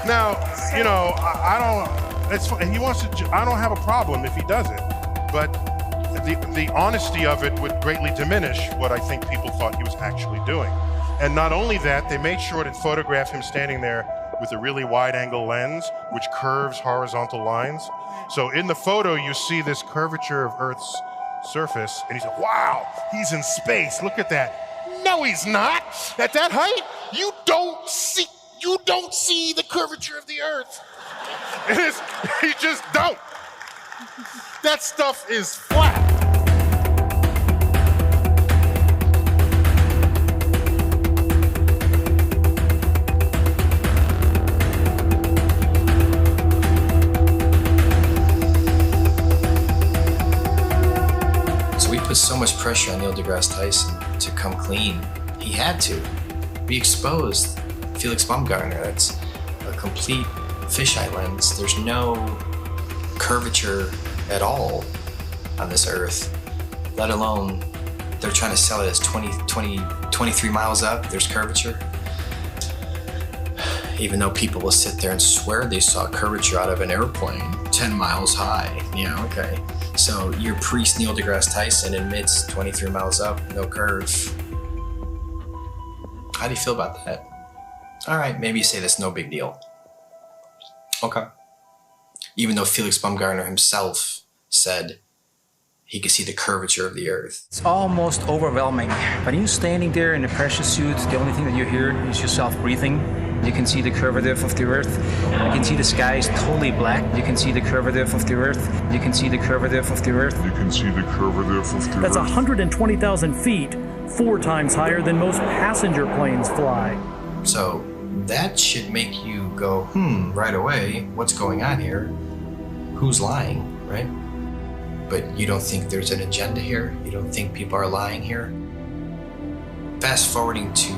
E: Now, you know, I don't, it's fine. He wants to, I don't have a problem if he does it, but the honesty of it would greatly diminish what I think people thought he was actually doing. And not only that, they made sure to photograph him standing there with a really wide-angle lens, which curves horizontal lines. So in the photo, you see this curvature of Earth's surface, and he's like, wow, he's in space, look at that. No, he's not. At that height, you don't see the curvature of the Earth. You just don't. That stuff is flat.
P: So much pressure on Neil deGrasse Tyson to come clean. He had to. We exposed Felix Baumgartner. That's a complete fisheye lens. There's no curvature at all on this Earth, let alone they're trying to sell it as 23 miles up, there's curvature. Even though people will sit there and swear they saw curvature out of an airplane 10 miles high. Yeah, okay. So your priest Neil deGrasse Tyson admits 23 miles up, no curve. How do you feel about that? All right, maybe you say that's no big deal. Okay. Even though Felix Baumgartner himself said he could see the curvature of the Earth.
X: It's almost overwhelming. When you're standing there in a pressure suit, the only thing that you hear is yourself breathing. You can see the curvature of the Earth. You can see the sky is totally black. You can see the curvature of the Earth. You can see the curvature of the Earth. You can see the curvature of the Earth.
Y: That's 120,000 feet, 4 times higher than most passenger planes fly.
P: So that should make you go, right away, what's going on here? Who's lying, right? But you don't think there's an agenda here? You don't think people are lying here? Fast forwarding to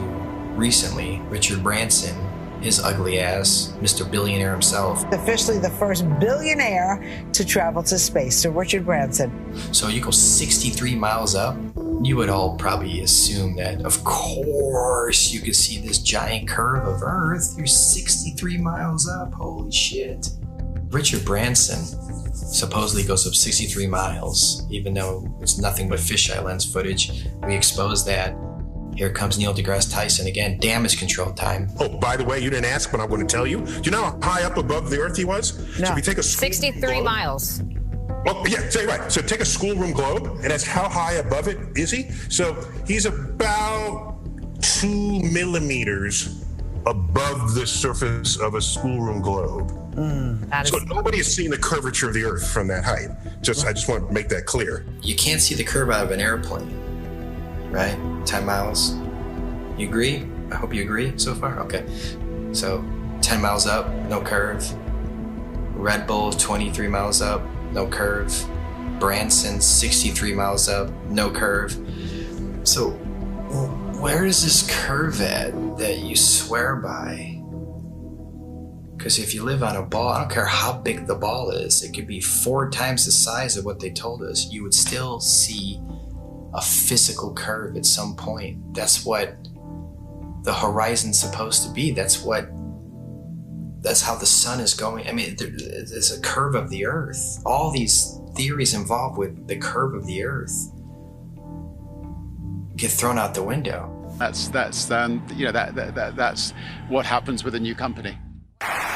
P: recently, Richard Branson, his ugly ass, Mr. Billionaire himself.
Z: Officially the first billionaire to travel to space, so Richard Branson.
P: So you go 63 miles up, you would all probably assume that, of course, you could see this giant curve of Earth. You're 63 miles up, holy shit. Richard Branson supposedly goes up 63 miles, even though it's nothing but fisheye lens footage. We exposed that. Here comes Neil deGrasse Tyson again, damage control time.
E: Oh, by the way, you didn't ask, but I'm going to tell you. Do you know how high up above the Earth he was?
A: No.
E: So if you take a
A: 63 miles.
E: Oh, yeah, say right. So take a schoolroom globe, and that's how high above it is he? So he's about 2 millimeters above the surface of a schoolroom globe. So nobody has seen the curvature of the Earth from that height. I just want to make that clear.
P: You can't see the curve out of an airplane, right? 10 miles. You agree? I hope you agree so far. Okay. So 10 miles up, no curve. Red Bull, 23 miles up, no curve. Branson, 63 miles up, no curve. So where is this curve at that you swear by? Because if you live on a ball, I don't care how big the ball is, it could be 4 times the size of what they told us, you would still see a physical curve at some point. That's what the horizon's supposed to be. That's how the sun is going. I mean, there's a curve of the Earth. All these theories involved with the curve of the Earth get thrown out the window.
B: That's what happens with a new company.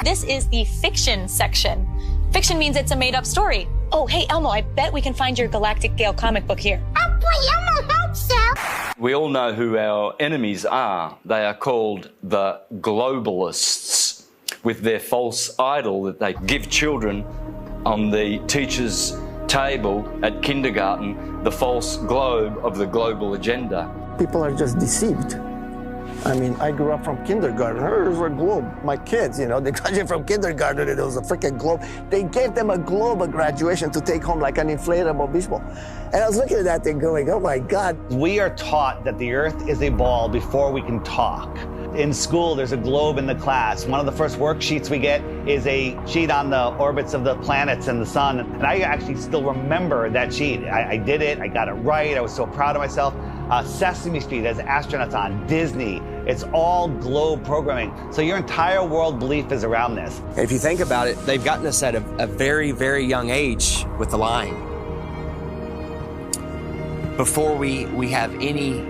C: This is the fiction section. Fiction means it's a made-up story. Oh, hey, Elmo, I bet we can find your Galactic Gale comic book here. Oh, boy, Elmo, hope so.
M: We all know who our enemies are. They are called the globalists, with their false idol that they give children on the teacher's table at kindergarten, the false globe of the global agenda.
U: People are just deceived. I mean, I grew up from kindergarten. There's a globe. My kids, they graduated from kindergarten and it was a freaking globe. They gave them a globe at graduation to take home like an inflatable beach ball. And I was looking at that thing going, oh my God.
N: We are taught that the Earth is a ball before we can talk. In school, there's a globe in the class. One of the first worksheets we get is a sheet on the orbits of the planets and the sun. And I actually still remember that sheet. I did it, I got it right, I was so proud of myself. Sesame Street has astronauts on, Disney. It's all globe programming. So your entire world belief is around this.
L: If you think about it, they've gotten us at a very, very young age with the lying. Before we have any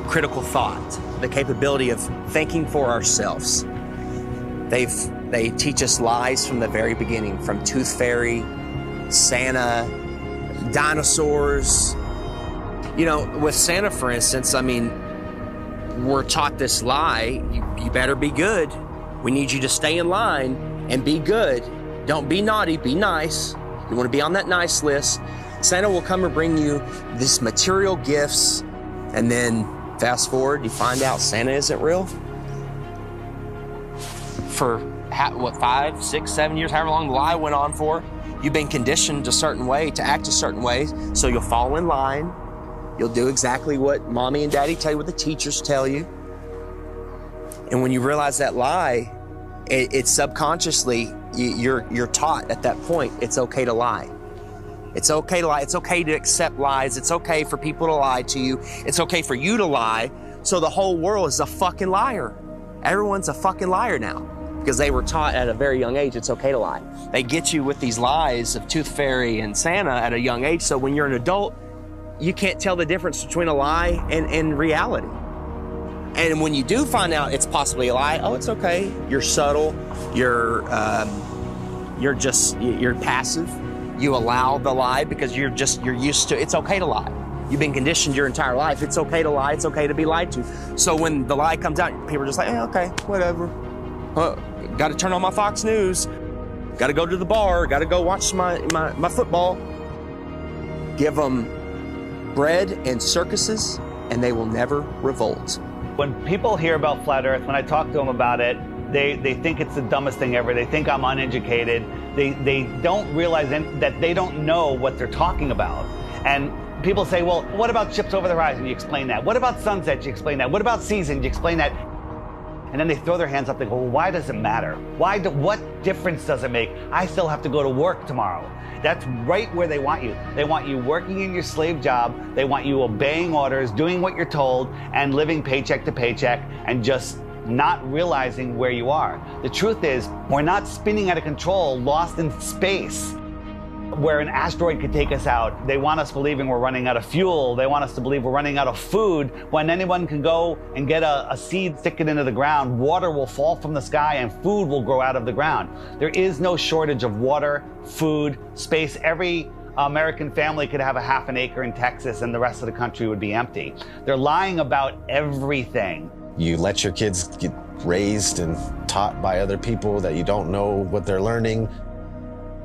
L: critical thought, the capability of thinking for ourselves. They teach us lies from the very beginning, from Tooth Fairy, Santa, dinosaurs. With Santa, for instance, I mean, we're taught this lie, you better be good. We need you to stay in line and be good. Don't be naughty, be nice. You want to be on that nice list. Santa will come and bring you these material gifts, and then fast forward, you find out Santa isn't real. For 5, 6, 7 years, however long the lie went on for, you've been conditioned a certain way, to act a certain way, so you'll fall in line. You'll do exactly what mommy and daddy tell you, what the teachers tell you. And when you realize that lie, it's subconsciously, you're taught at that point, it's okay to lie. It's okay to lie. It's okay to accept lies. It's okay for people to lie to you. It's okay for you to lie. So the whole world is a fucking liar. Everyone's a fucking liar now because they were taught at a very young age it's okay to lie. They get you with these lies of Tooth Fairy and Santa at a young age. So when you're an adult, you can't tell the difference between a lie and reality. And when you do find out it's possibly a lie, oh, it's okay. You're subtle. You're passive. You allow the lie because you're used to, it's okay to lie. You've been conditioned your entire life. It's okay to lie. It's okay to be lied to. So when the lie comes out, people are just like, okay, whatever. Got to turn on my Fox News. Got to go to the bar. Got to go watch my football. Give them bread and circuses, and they will never revolt.
N: When people hear about flat Earth, when I talk to them about it, they think it's the dumbest thing ever. They think I'm uneducated. They don't realize that they don't know what they're talking about. And people say, well, what about ships over the horizon? You explain that. What about sunsets? You explain that. What about seasons? You explain that. And then they throw their hands up. They go, well, why does it matter? What difference does it make? I still have to go to work tomorrow. That's right where they want you. They want you working in your slave job. They want you obeying orders, doing what you're told, and living paycheck to paycheck, and just not realizing where you are. The truth is, we're not spinning out of control, lost in space, where an asteroid could take us out. They want us believing we're running out of fuel. They want us to believe we're running out of food, when anyone can go and get a seed, stick it into the ground, water will fall from the sky, and food will grow out of the ground. There is no shortage of water, food, space. Every American family could have a half an acre in Texas and the rest of the country would be empty. They're lying about everything.
K: You let your kids get raised and taught by other people that you don't know what they're learning.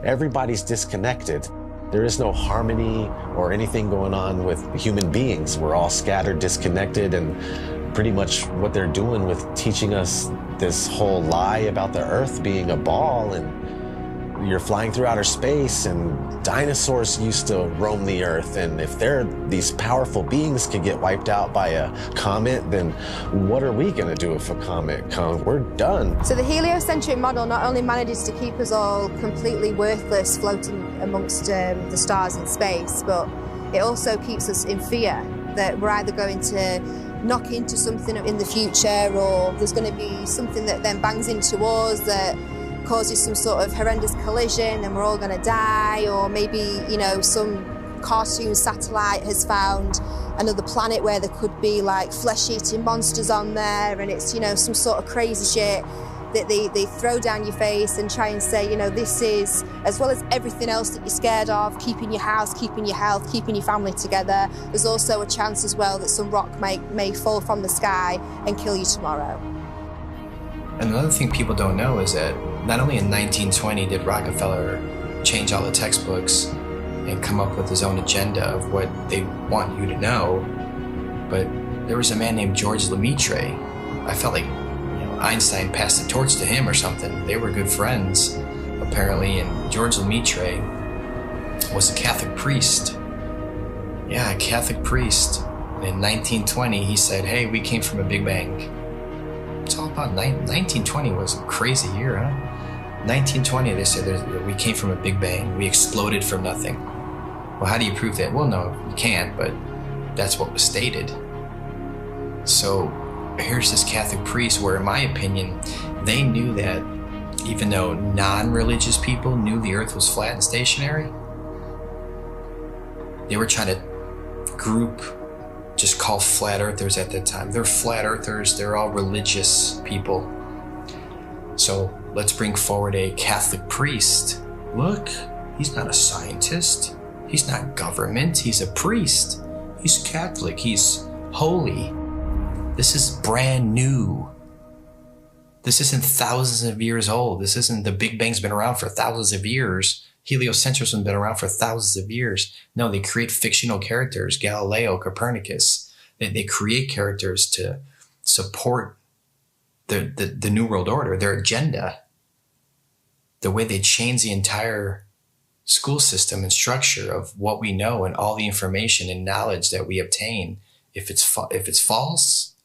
K: Everybody's disconnected. There is no harmony or anything going on with human beings. We're all scattered, disconnected, and pretty much what they're doing with teaching us this whole lie about the Earth being a ball, and you're flying through outer space, and dinosaurs used to roam the Earth, and if these powerful beings could get wiped out by a comet, then what are we gonna do if a comet comes? We're done.
A: So the heliocentric model not only manages to keep us all completely worthless floating amongst the stars in space, but it also keeps us in fear that we're either going to knock into something in the future, or there's going to be something that then bangs into us that causes some sort of horrendous collision and we're all going to die, or maybe, you know, some cartoon satellite has found another planet where there could be like flesh-eating monsters on there, and it's, you know, some sort of crazy shit that they throw down your face and try and say, you know, this is, as well as everything else that you're scared of, keeping your house, keeping your health, keeping your family together, there's also a chance as well that some rock may fall from the sky and kill you tomorrow.
P: And another thing people don't know is that not only in 1920 did Rockefeller change all the textbooks and come up with his own agenda of what they want you to know, but there was a man named George Lemaitre. I felt like, you know, Einstein passed the torch to him or something. They were good friends, apparently, and George Lemaitre was a Catholic priest. Yeah, a Catholic priest. And in 1920, he said, hey, we came from a Big Bang. It's all about 1920 was a crazy year, huh? 1920, they said we came from a Big Bang. We exploded from nothing. Well, how do you prove that? Well, no, you can't, but that's what was stated. So here's this Catholic priest where, in my opinion, they knew that even though non-religious people knew the Earth was flat and stationary, they were trying to group just called flat earthers at that time. They're flat earthers, they're all religious people. So let's bring forward a Catholic priest. Look, he's not a scientist. He's not government, he's a priest. He's Catholic, he's holy. This is brand new. This isn't thousands of years old. This isn't the Big Bang's been around for thousands of years. Heliocentrism has been around for thousands of years. No, they create fictional characters, Galileo, Copernicus. They create characters to support the New World Order, their agenda. The way they change the entire school system and structure of what we know and all the information and knowledge that we obtain. If it's false,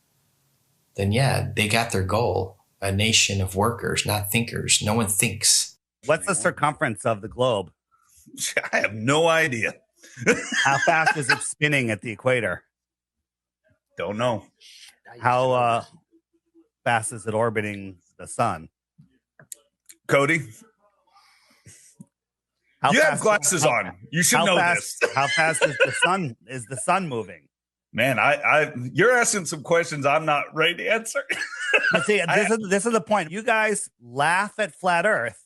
P: then yeah, they got their goal. A nation of workers, not thinkers. No one thinks.
N: What's the circumference of the globe?
J: I have no idea.
N: How fast is it spinning at the equator?
J: Don't know.
N: How fast is it orbiting the sun?
J: Cody? You have glasses on. You should know this.
N: How fast is the sun moving?
J: Man, you're asking some questions I'm not ready to answer.
N: But see, this is the point. You guys laugh at flat Earth,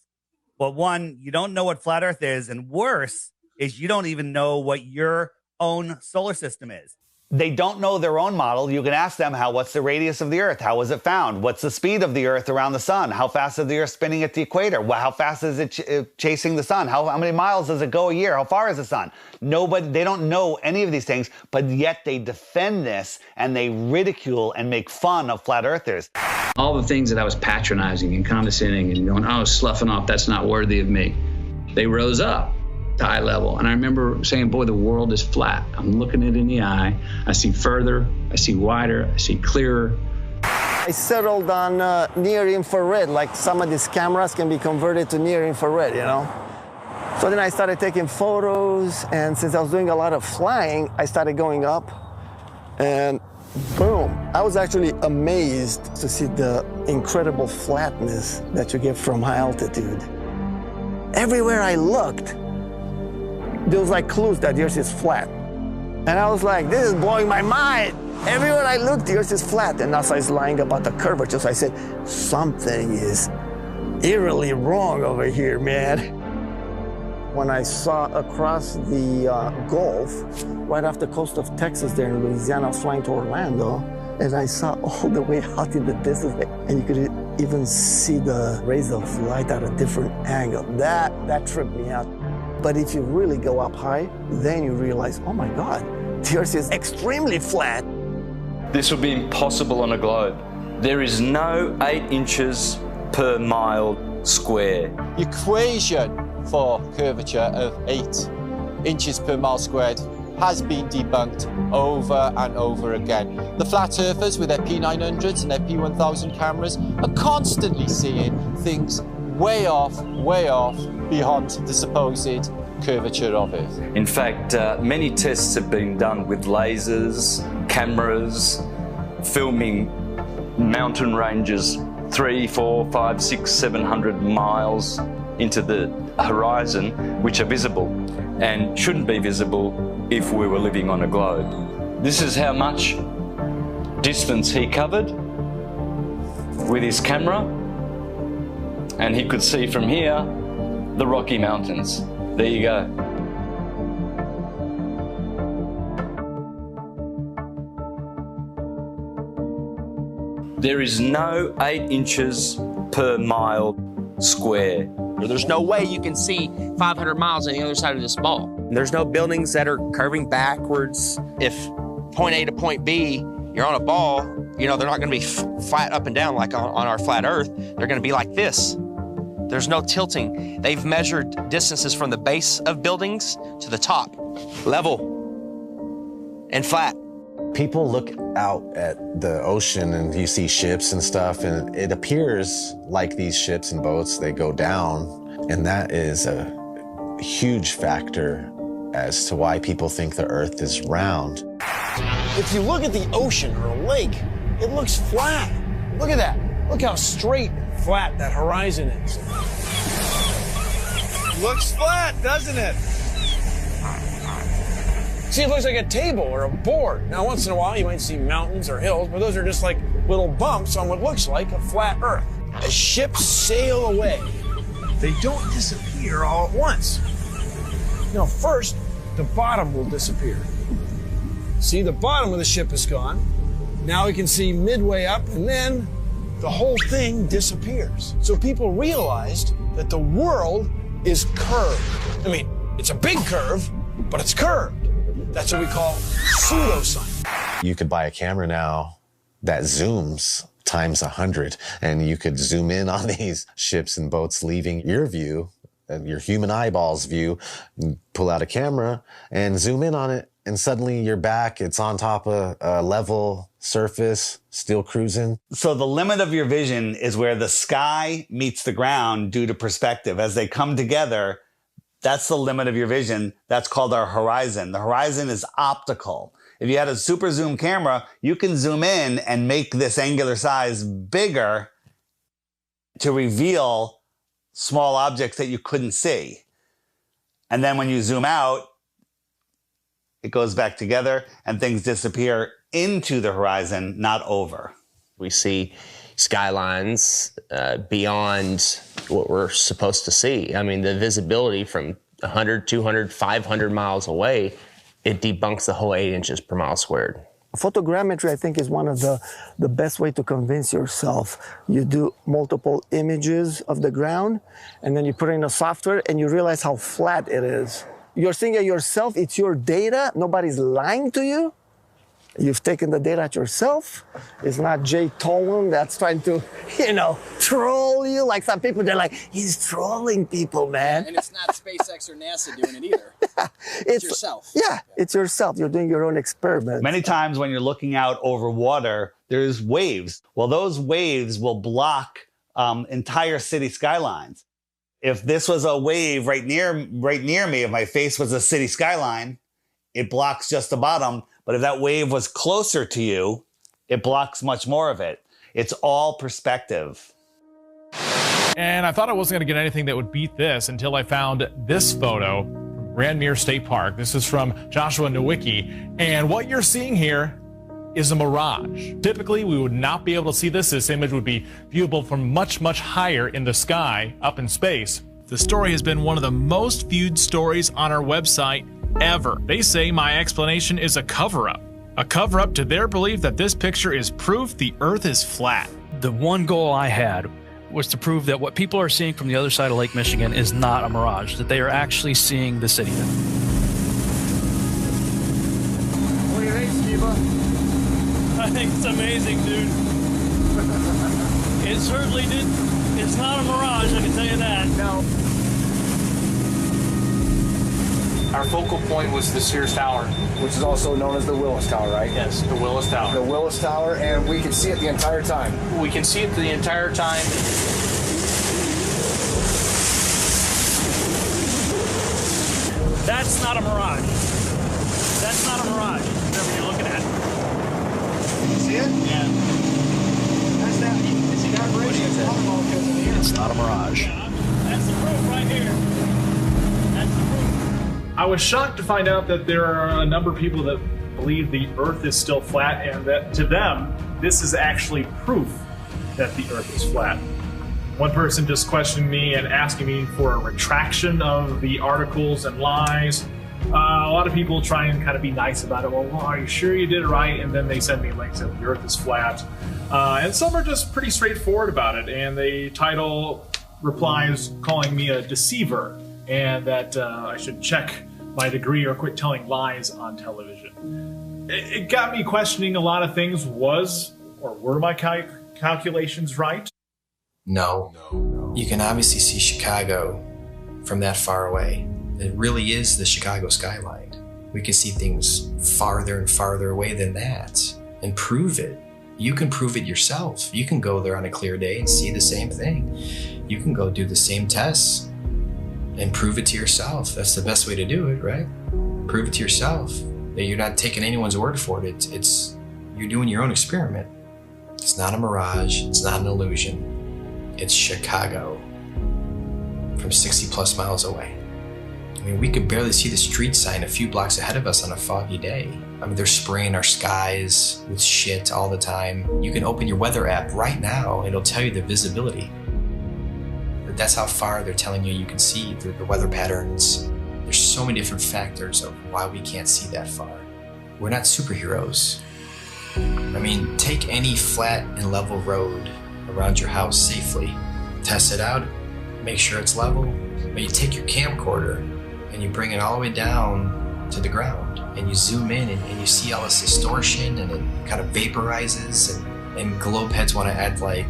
N: but one, you don't know what flat Earth is, and worse is you don't even know what your own solar system is. They don't know their own model. You can ask them, what's the radius of the Earth? How was it found? What's the speed of the Earth around the sun? How fast is the Earth spinning at the equator? How fast is it chasing the sun? How many miles does it go a year? How far is the sun? They don't know any of these things, but yet they defend this and they ridicule and make fun of flat earthers.
O: All the things that I was patronizing and condescending and going, oh, sloughing off, that's not worthy of me. They rose up to eye level. And I remember saying, boy, the world is flat. I'm looking it in the eye. I see further, I see wider, I see clearer.
U: I settled on near infrared, like some of these cameras can be converted to near infrared, you know? So then I started taking photos, and since I was doing a lot of flying, I started going up, and boom, I was actually amazed to see the incredible flatness that you get from high altitude. Everywhere I looked, there was like clues that the Earth is flat. And I was like, this is blowing my mind. Everywhere I looked, the Earth is flat. And NASA is lying about the curvature. So I said, something is eerily wrong over here, man. When I saw across the Gulf, right off the coast of Texas there in Louisiana, I was flying to Orlando, and I saw all the way out in the distance, and you could even see the rays of light at a different angle. That tripped me out. But if you really go up high, then you realize, oh my God, the Earth is extremely flat.
M: This would be impossible on a globe. There is no 8 inches per mile square.
D: The equation for curvature of 8 inches per mile squared has been debunked over and over again. The flat earthers with their P900s and their P1000 cameras are constantly seeing things way off beyond the supposed curvature of Earth.
M: In fact, many tests have been done with lasers, cameras, filming mountain ranges 300, 400, 500, 600, 700 miles into the horizon, which are visible and shouldn't be visible if we were living on a globe. This is how much distance he covered with his camera, and he could see from here the Rocky Mountains. There you go. There is no 8 inches per mile square.
L: There's no way you can see 500 miles on the other side of this ball. There's no buildings that are curving backwards. If point A to point B, you're on a ball, you know, they're not gonna be flat up and down like on our flat Earth. They're gonna be like this. There's no tilting. They've measured distances from the base of buildings to the top, level and flat.
K: People look out at the ocean and you see ships and stuff, and it appears like these ships and boats, they go down, and that is a huge factor as to why people think the Earth is round.
F: If you look at the ocean or a lake, it looks flat. Look at that. Look how straight and flat that horizon is.
J: Looks flat, doesn't it?
F: See, it looks like a table or a board. Now, once in a while, you might see mountains or hills, but those are just like little bumps on what looks like a flat Earth. As ships sail away, they don't disappear all at once. No, first, the bottom will disappear. See, the bottom of the ship is gone. Now we can see midway up, and then the whole thing disappears. So people realized that the world is curved. I mean, it's a big curve, but it's curved. That's what we call pseudoscience.
K: You could buy a camera now that zooms times 100, and you could zoom in on these ships and boats leaving your view, your human eyeball's view, pull out a camera and zoom in on it, and suddenly you're back. It's on top of a level surface, still cruising.
N: So the limit of your vision is where the sky meets the ground due to perspective. As they come together, that's the limit of your vision. That's called our horizon. The horizon is optical. If you had a super zoom camera, you can zoom in and make this angular size bigger to reveal small objects that you couldn't see. And then when you zoom out, it goes back together and things disappear into the horizon, not over.
L: We see skylines beyond what we're supposed to see. I mean, the visibility from 100, 200, 500 miles away, it debunks the whole 8 inches per mile squared.
U: Photogrammetry, I think, is one of the best way to convince yourself. You do multiple images of the ground, and then you put it in a software, and you realize how flat it is. You're seeing it yourself. It's your data. Nobody's lying to you. You've taken the data out yourself. It's not Jay Tolan that's trying to, troll you. Like some people, they're like, he's trolling people, man.
G: And it's not SpaceX or NASA doing it either. It's yourself.
U: Yeah, it's yourself. You're doing your own experiment.
N: Many times when you're looking out over water, there's waves. Well, those waves will block entire city skylines. If this was a wave right near me, if my face was a city skyline, it blocks just the bottom. But if that wave was closer to you, it blocks much more of it. It's all perspective.
I: And I thought I wasn't going to get anything that would beat this until I found this photo from Grand Mere State Park. This is from Joshua Nowicki. And what you're seeing here is a mirage. Typically, we would not be able to see this. This image would be viewable from much, much higher in the sky, up in space. The story has been one of the most viewed stories on our website ever. They say my explanation is a cover-up. A cover-up to their belief that this picture is proof the Earth is flat.
Y: The one goal I had was to prove that what people are seeing from the other side of Lake Michigan is not a mirage, that they are actually seeing the city.
F: What do you think, Steve?
Y: I think it's amazing, dude. It certainly did. It's not a mirage, I can tell you that.
F: No.
Y: Our focal point was the Sears Tower,
F: Which is also known as the Willis Tower, right?
Y: Yes, the Willis Tower.
F: The Willis Tower, and we can see it the entire time.
Y: We can see it the entire time. That's not a mirage. That's not a mirage, whatever you're looking at.
F: You see it?
Y: Yeah.
F: That's that. It's an aberration.
Y: It's not a mirage. That's the proof right here. That's the proof.
I: I was shocked to find out that there are a number of people that believe the Earth is still flat, and that to them, this is actually proof that the Earth is flat. One person just questioned me and asking me for a retraction of the articles and lies. A lot of people try and kind of be nice about it. Well, are you sure you did it right? And then they send me links that the Earth is flat. And some are just pretty straightforward about it. And they title replies calling me a deceiver and that I should check my degree or quit telling lies on television. It got me questioning a lot of things. Were my calculations right?
P: No. You can obviously see Chicago from that far away. It really is the Chicago skyline. We can see things farther and farther away than that and prove it. You can prove it yourself. You can go there on a clear day and see the same thing. You can go do the same tests and prove it to yourself. That's the best way to do it, right? Prove it to yourself. That you're not taking anyone's word for it. You're doing your own experiment. It's not a mirage. It's not an illusion. It's Chicago from 60 plus miles away. I mean, we could barely see the street sign a few blocks ahead of us on a foggy day. I mean, they're spraying our skies with shit all the time. You can open your weather app right now and it'll tell you the visibility. But that's how far they're telling you can see through the weather patterns. There's so many different factors of why we can't see that far. We're not superheroes. I mean, take any flat and level road around your house safely. Test it out, make sure it's level. But you take your camcorder and you bring it all the way down to the ground and you zoom in and you see all this distortion and it kind of vaporizes and globe heads want to act like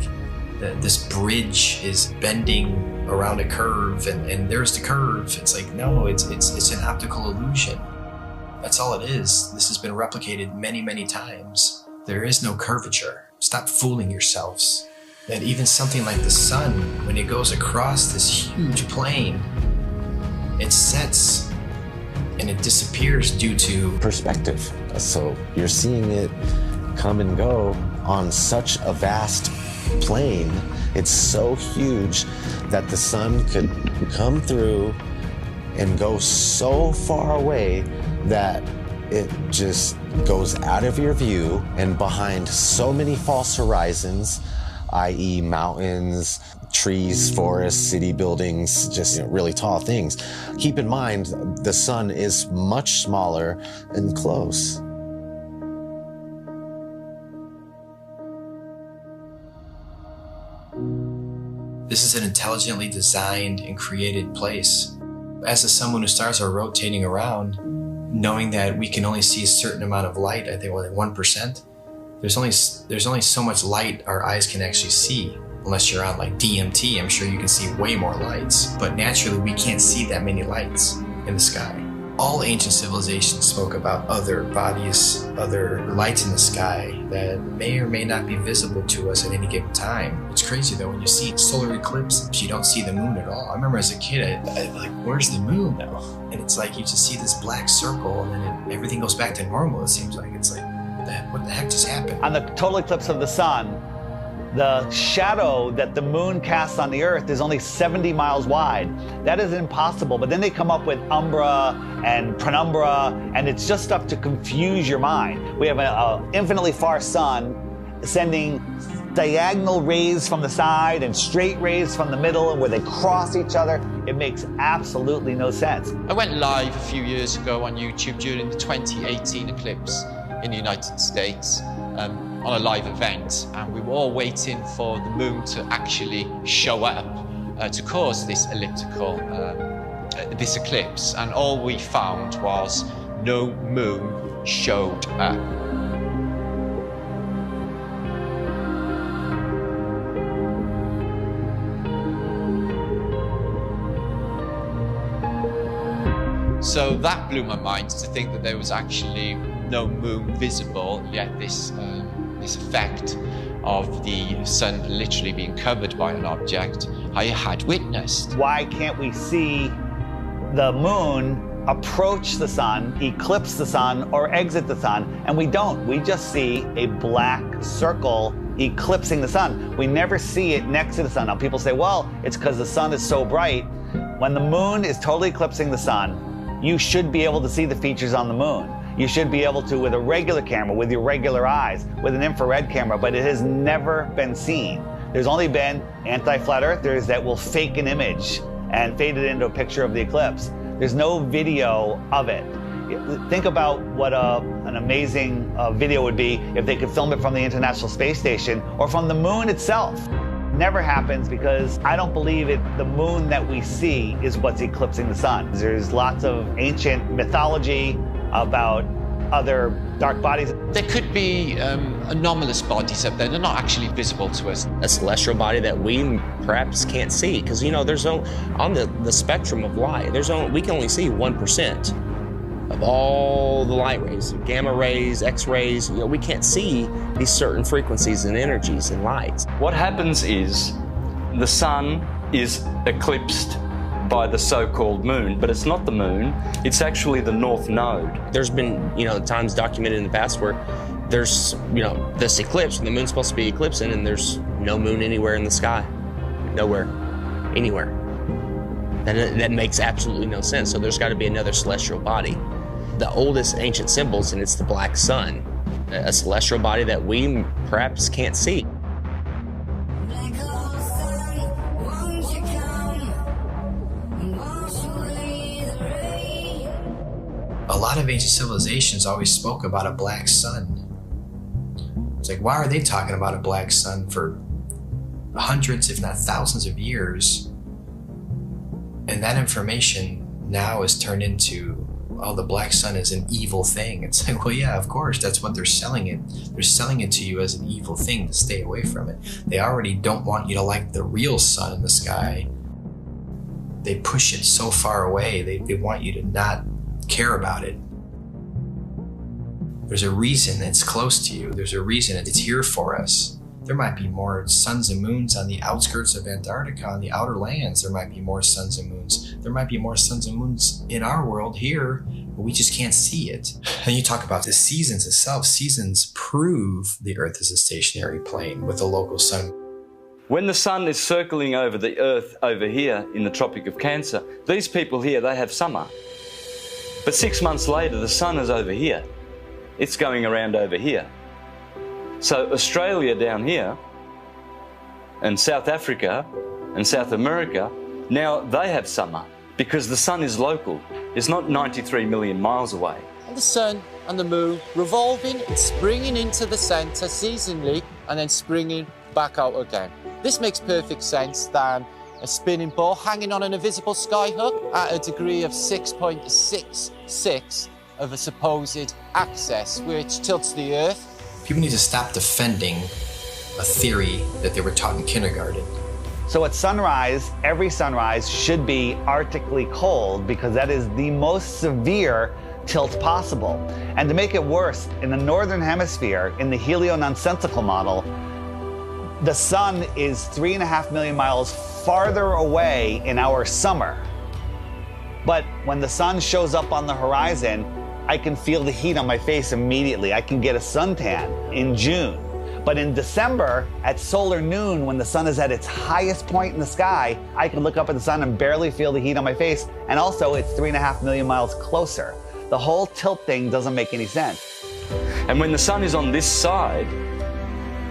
P: this bridge is bending around a curve and there's the curve. It's like, no, it's an optical illusion. That's all it is. This has been replicated many, many times. There is no curvature. Stop fooling yourselves. That even something like the sun, when it goes across this huge plane, it sets and it disappears due to
K: perspective. So you're seeing it come and go on such a vast plane. It's so huge that the sun could come through and go so far away that it just goes out of your view and behind so many false horizons, i.e. mountains, trees, forests, city buildings, just really tall things. Keep in mind, the sun is much smaller and close.
P: This is an intelligently designed and created place. As someone who stars are rotating around, knowing that we can only see a certain amount of light, I think like 1%, there's only so much light our eyes can actually see. Unless you're on like DMT, I'm sure you can see way more lights. But naturally, we can't see that many lights in the sky. All ancient civilizations spoke about other bodies, other lights in the sky that may or may not be visible to us at any given time. It's crazy though, when you see solar eclipse, you don't see the moon at all. I remember as a kid, I'd like, where's the moon now? And it's like you just see this black circle and then everything goes back to normal, it seems like. It's like, What the heck just happened?
N: On the total eclipse of the sun, the shadow that the moon casts on the Earth is only 70 miles wide. That is impossible, but then they come up with umbra and penumbra, and it's just stuff to confuse your mind. We have an infinitely far sun sending diagonal rays from the side and straight rays from the middle where they cross each other. It makes absolutely no sense.
D: I went live a few years ago on YouTube during the 2018 eclipse in the United States on a live event, and we were all waiting for the moon to actually show up to cause this elliptical, this eclipse, and all we found was no moon showed up. So that blew my mind to think that there was actually no moon visible, yet this effect of the sun literally being covered by an object I had witnessed.
N: Why can't we see the moon approach the sun, eclipse the sun, or exit the sun? And we don't. We just see a black circle eclipsing the sun. We never see it next to the sun. Now people say, well, it's because the sun is so bright. When the moon is totally eclipsing the sun, you should be able to see the features on the moon. You should be able to with a regular camera, with your regular eyes, with an infrared camera, but it has never been seen. There's only been anti-flat earthers that will fake an image and fade it into a picture of the eclipse. There's no video of it. Think about what an amazing video would be if they could film it from the International Space Station or from the moon itself. Never happens because I don't believe the moon that we see is what's eclipsing the sun. There's lots of ancient mythology about other dark bodies.
D: There could be anomalous bodies up there. They're not actually visible to us.
L: A celestial body that we perhaps can't see, because there's on the spectrum of light, we can only see 1% of all the light rays, gamma rays, X-rays. We can't see these certain frequencies and energies and lights.
M: What happens is the sun is eclipsed by the so-called moon, but it's not the moon, it's actually the north node.
L: There's been, times documented in the past where there's, this eclipse, and the moon's supposed to be eclipsing, and there's no moon anywhere in the sky. Nowhere. Anywhere. That makes absolutely no sense. So there's got to be another celestial body. The oldest ancient symbols, and it's the black sun, a celestial body that we perhaps can't see.
P: A lot of ancient civilizations always spoke about a black sun. It's like, why are they talking about a black sun for hundreds, if not thousands of years? And that information now is turned into, oh, the black sun is an evil thing. It's like, well, yeah, of course, that's what they're selling it. They're selling it to you as an evil thing to stay away from it. They already don't want you to like the real sun in the sky. They push it so far away. They want you to not care about it. There's a reason it's close to you. There's a reason it's here for us. There might be more suns and moons on the outskirts of Antarctica, on the outer lands. There might be more suns and moons. There might be more suns and moons in our world here, but we just can't see it. And you talk about the seasons itself. Seasons prove the Earth is a stationary plane with a local sun.
M: When the sun is circling over the Earth over here in the Tropic of Cancer, these people here, they have summer. But 6 months later, the sun is over here. It's going around over here. So Australia down here, and South Africa, and South America, now they have summer because the sun is local. It's not 93 million miles away.
D: And the sun and the moon revolving and springing into the center seasonally and then springing back out again. This makes perfect sense than a spinning ball hanging on an invisible skyhook at a degree of 6.66 of a supposed axis, which tilts the Earth.
P: People need to stop defending a theory that they were taught in kindergarten.
N: So at sunrise, every sunrise should be arctically cold because that is the most severe tilt possible. And to make it worse, in the northern hemisphere, in the helio-nonsensical model, the sun is 3.5 million miles farther away in our summer. But when the sun shows up on the horizon, I can feel the heat on my face immediately. I can get a suntan in June. But in December, at solar noon, when the sun is at its highest point in the sky, I can look up at the sun and barely feel the heat on my face. And also, it's 3.5 million miles closer. The whole tilt thing doesn't make any sense.
M: And when the sun is on this side,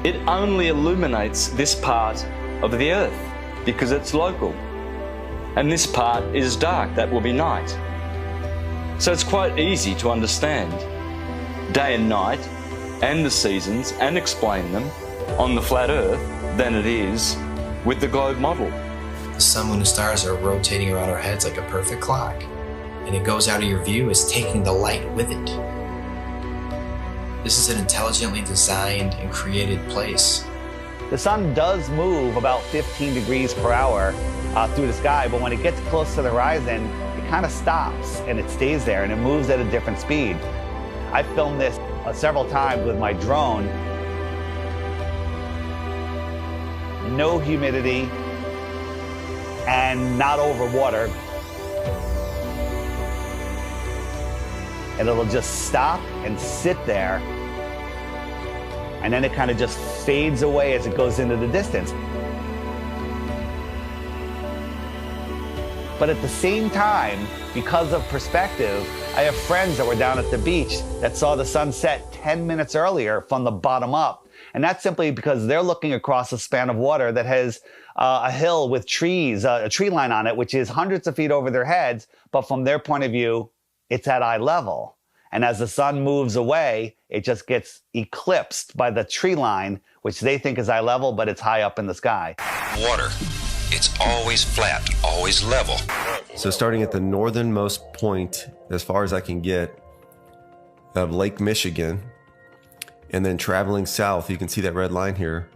M: it only illuminates this part of the Earth because it's local. And this part is dark, that will be night. So it's quite easy to understand day and night and the seasons and explain them on the flat Earth than it is with the globe model.
P: The sun, moon, and stars are rotating around our heads like a perfect clock, and it goes out of your view as taking the light with it. This is an intelligently designed and created place.
N: The sun does move about 15 degrees per hour through the sky, but when it gets close to the horizon, it kind of stops and it stays there and it moves at a different speed. I filmed this several times with my drone. No humidity and not over water. And it'll just stop and sit there. And then it kind of just fades away as it goes into the distance. But at the same time, because of perspective, I have friends that were down at the beach that saw the sun set 10 minutes earlier from the bottom up. And that's simply because they're looking across a span of water that has a hill with trees, a tree line on it, which is hundreds of feet over their heads. But from their point of view, it's at eye level. And as the sun moves away, it just gets eclipsed by the tree line, which they think is eye level, but it's high up in the sky.
H: Water. It's always flat, always level.
Q: So starting at the northernmost point, as far as I can get, of Lake Michigan, and then traveling south, you can see that red line here,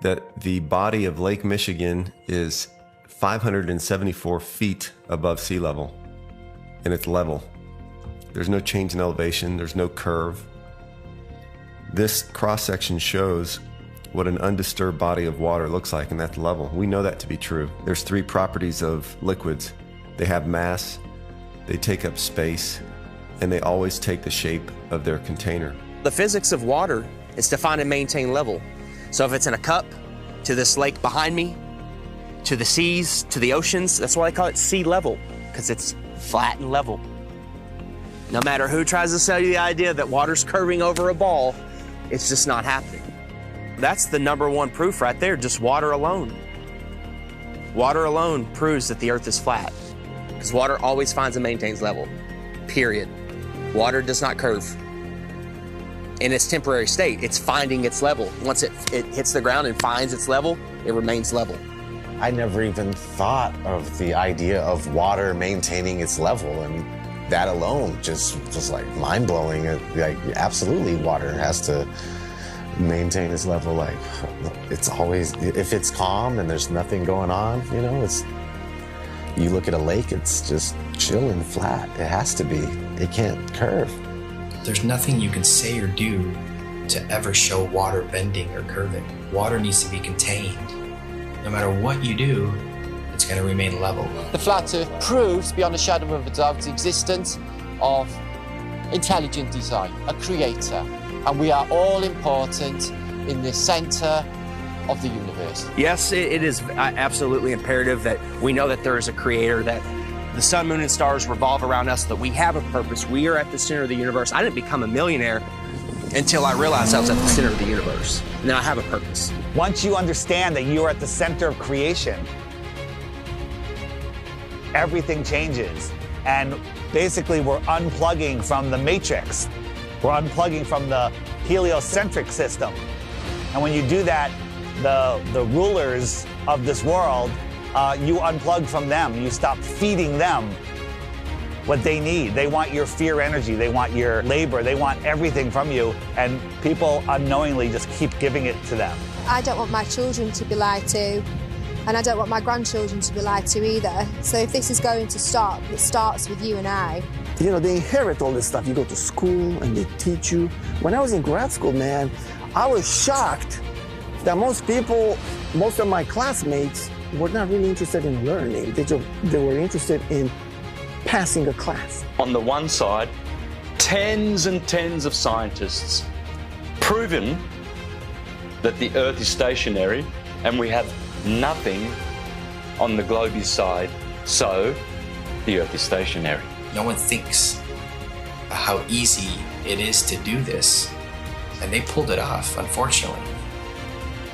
Q: that the body of Lake Michigan is 574 feet above sea level, and it's level. There's no change in elevation, there's no curve. This cross-section shows what an undisturbed body of water looks like, and that's level. We know that to be true. There's three properties of liquids. They have mass, they take up space, and they always take the shape of their container.
L: The physics of water is to find and maintain level. So if it's in a cup, to this lake behind me, to the seas, to the oceans, that's why I call it sea level, because it's flat and level. No matter who tries to sell you the idea that water's curving over a ball, it's just not happening. That's the #1 proof right there, just water alone. Water alone proves that the Earth is flat, because water always finds and maintains level, period. Water does not curve. In its temporary state, it's finding its level. Once it hits the ground and finds its level, it remains level.
K: I never even thought of the idea of water maintaining its level, and that alone just like mind-blowing. Like, absolutely, water has to maintain its level. Like, it's always, if it's calm and there's nothing going on, you know, it's, you look at a lake, it's just chilling flat. It has to be. It can't curve.
P: There's nothing you can say or do to ever show water bending or curving. Water needs to be contained. No matter what you do, it's going to remain level.
D: The flat Earth proves beyond a shadow of a doubt the existence of intelligent design, a creator, and we are all important in the center of the universe.
L: Yes, it is absolutely imperative that we know that there is a creator, that the sun, moon, and stars revolve around us, that we have a purpose. We are at the center of the universe. I didn't become a millionaire until I realized I was at the center of the universe. Now I have a purpose.
N: Once you understand that you are at the center of creation, everything changes. And basically, we're unplugging from the matrix. We're unplugging from the heliocentric system. And when you do that, the rulers of this world, you unplug from them. You stop feeding them what they need. They want your fear energy. They want your labor. They want everything from you. And people unknowingly just keep giving it to them.
A: I don't want my children to be lied to, and I don't want my grandchildren to be lied to either. So if this is going to stop, it starts with you and I.
U: You know, they inherit all this stuff. You go to school and they teach you. When I was in grad school, man, I was shocked that most of my classmates were not really interested in learning. They were interested in passing a class.
M: On the one side, tens and tens of scientists proven that the Earth is stationary and we have nothing on the globe's side, so the Earth is stationary.
P: No one thinks how easy it is to do this, and they pulled it off, unfortunately.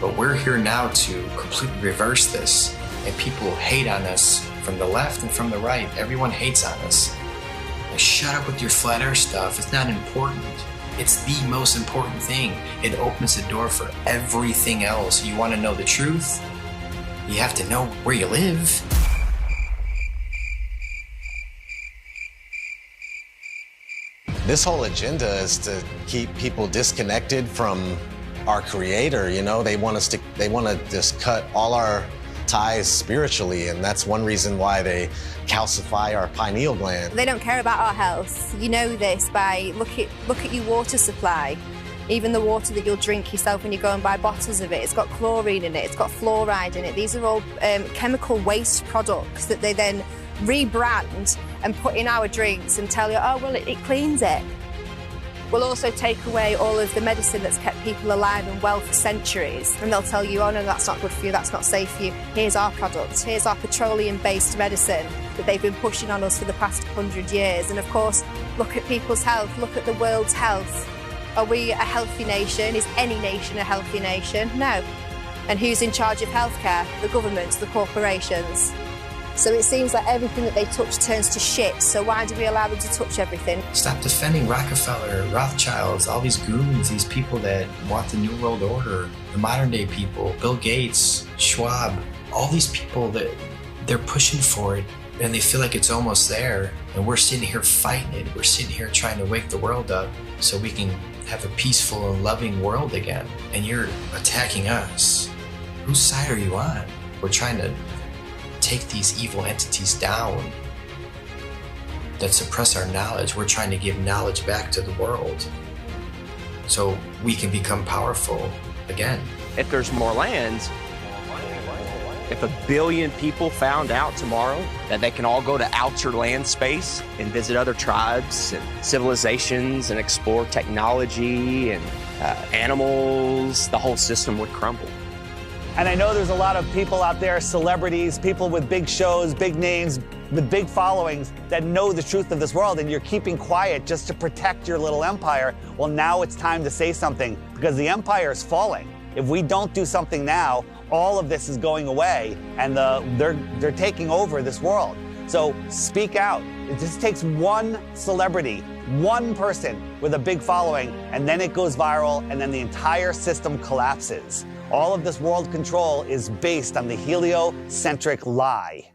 P: But we're here now to completely reverse this, and people hate on us from the left and from the right. Everyone hates on us. Like, shut up with your flat earth stuff. It's not important. It's the most important thing. It opens the door for everything else. You want to know the truth? You have to know where you live.
K: This whole agenda is to keep people disconnected from our creator, you know? They want to just cut all our ties spiritually, and that's one reason why they calcify our pineal gland.
A: They don't care about our health. You know this by look at your water supply. Even the water that you'll drink yourself when you go and buy bottles of it, it's got chlorine in it, it's got fluoride in it. These are all chemical waste products that they then rebrand and put in our drinks and tell you, oh, well, it cleans it. We'll also take away all of the medicine that's kept people alive and well for centuries. And they'll tell you, oh, no, that's not good for you, that's not safe for you. Here's our product, here's our petroleum-based medicine that they've been pushing on us for the past 100 years. And of course, look at people's health, look at the world's health. Are we a healthy nation? Is any nation a healthy nation? No. And who's in charge of healthcare? The governments, the corporations. So it seems like everything that they touch turns to shit, so why do we allow them to touch everything?
P: Stop defending Rockefeller, Rothschilds, all these goons, these people that want the New World Order, the modern day people, Bill Gates, Schwab, all these people that they're pushing for it and they feel like it's almost there, and we're sitting here fighting it. We're sitting here trying to wake the world up so we can have a peaceful and loving world again. And you're attacking us. Whose side are you on? We're trying to take these evil entities down that suppress our knowledge. We're trying to give knowledge back to the world so we can become powerful again.
R: If there's more land, if 1 billion people found out tomorrow that they can all go to outer land space and visit other tribes and civilizations and explore technology and animals, the whole system would crumble.
N: And I know there's a lot of people out there, celebrities, people with big shows, big names, with big followings that know the truth of this world, and you're keeping quiet just to protect your little empire. Well, now it's time to say something because the empire is falling. If we don't do something now, all of this is going away, and they're taking over this world. So speak out. It just takes one celebrity, one person with a big following, and then it goes viral, and then the entire system collapses. All of this world control is based on the heliocentric lie.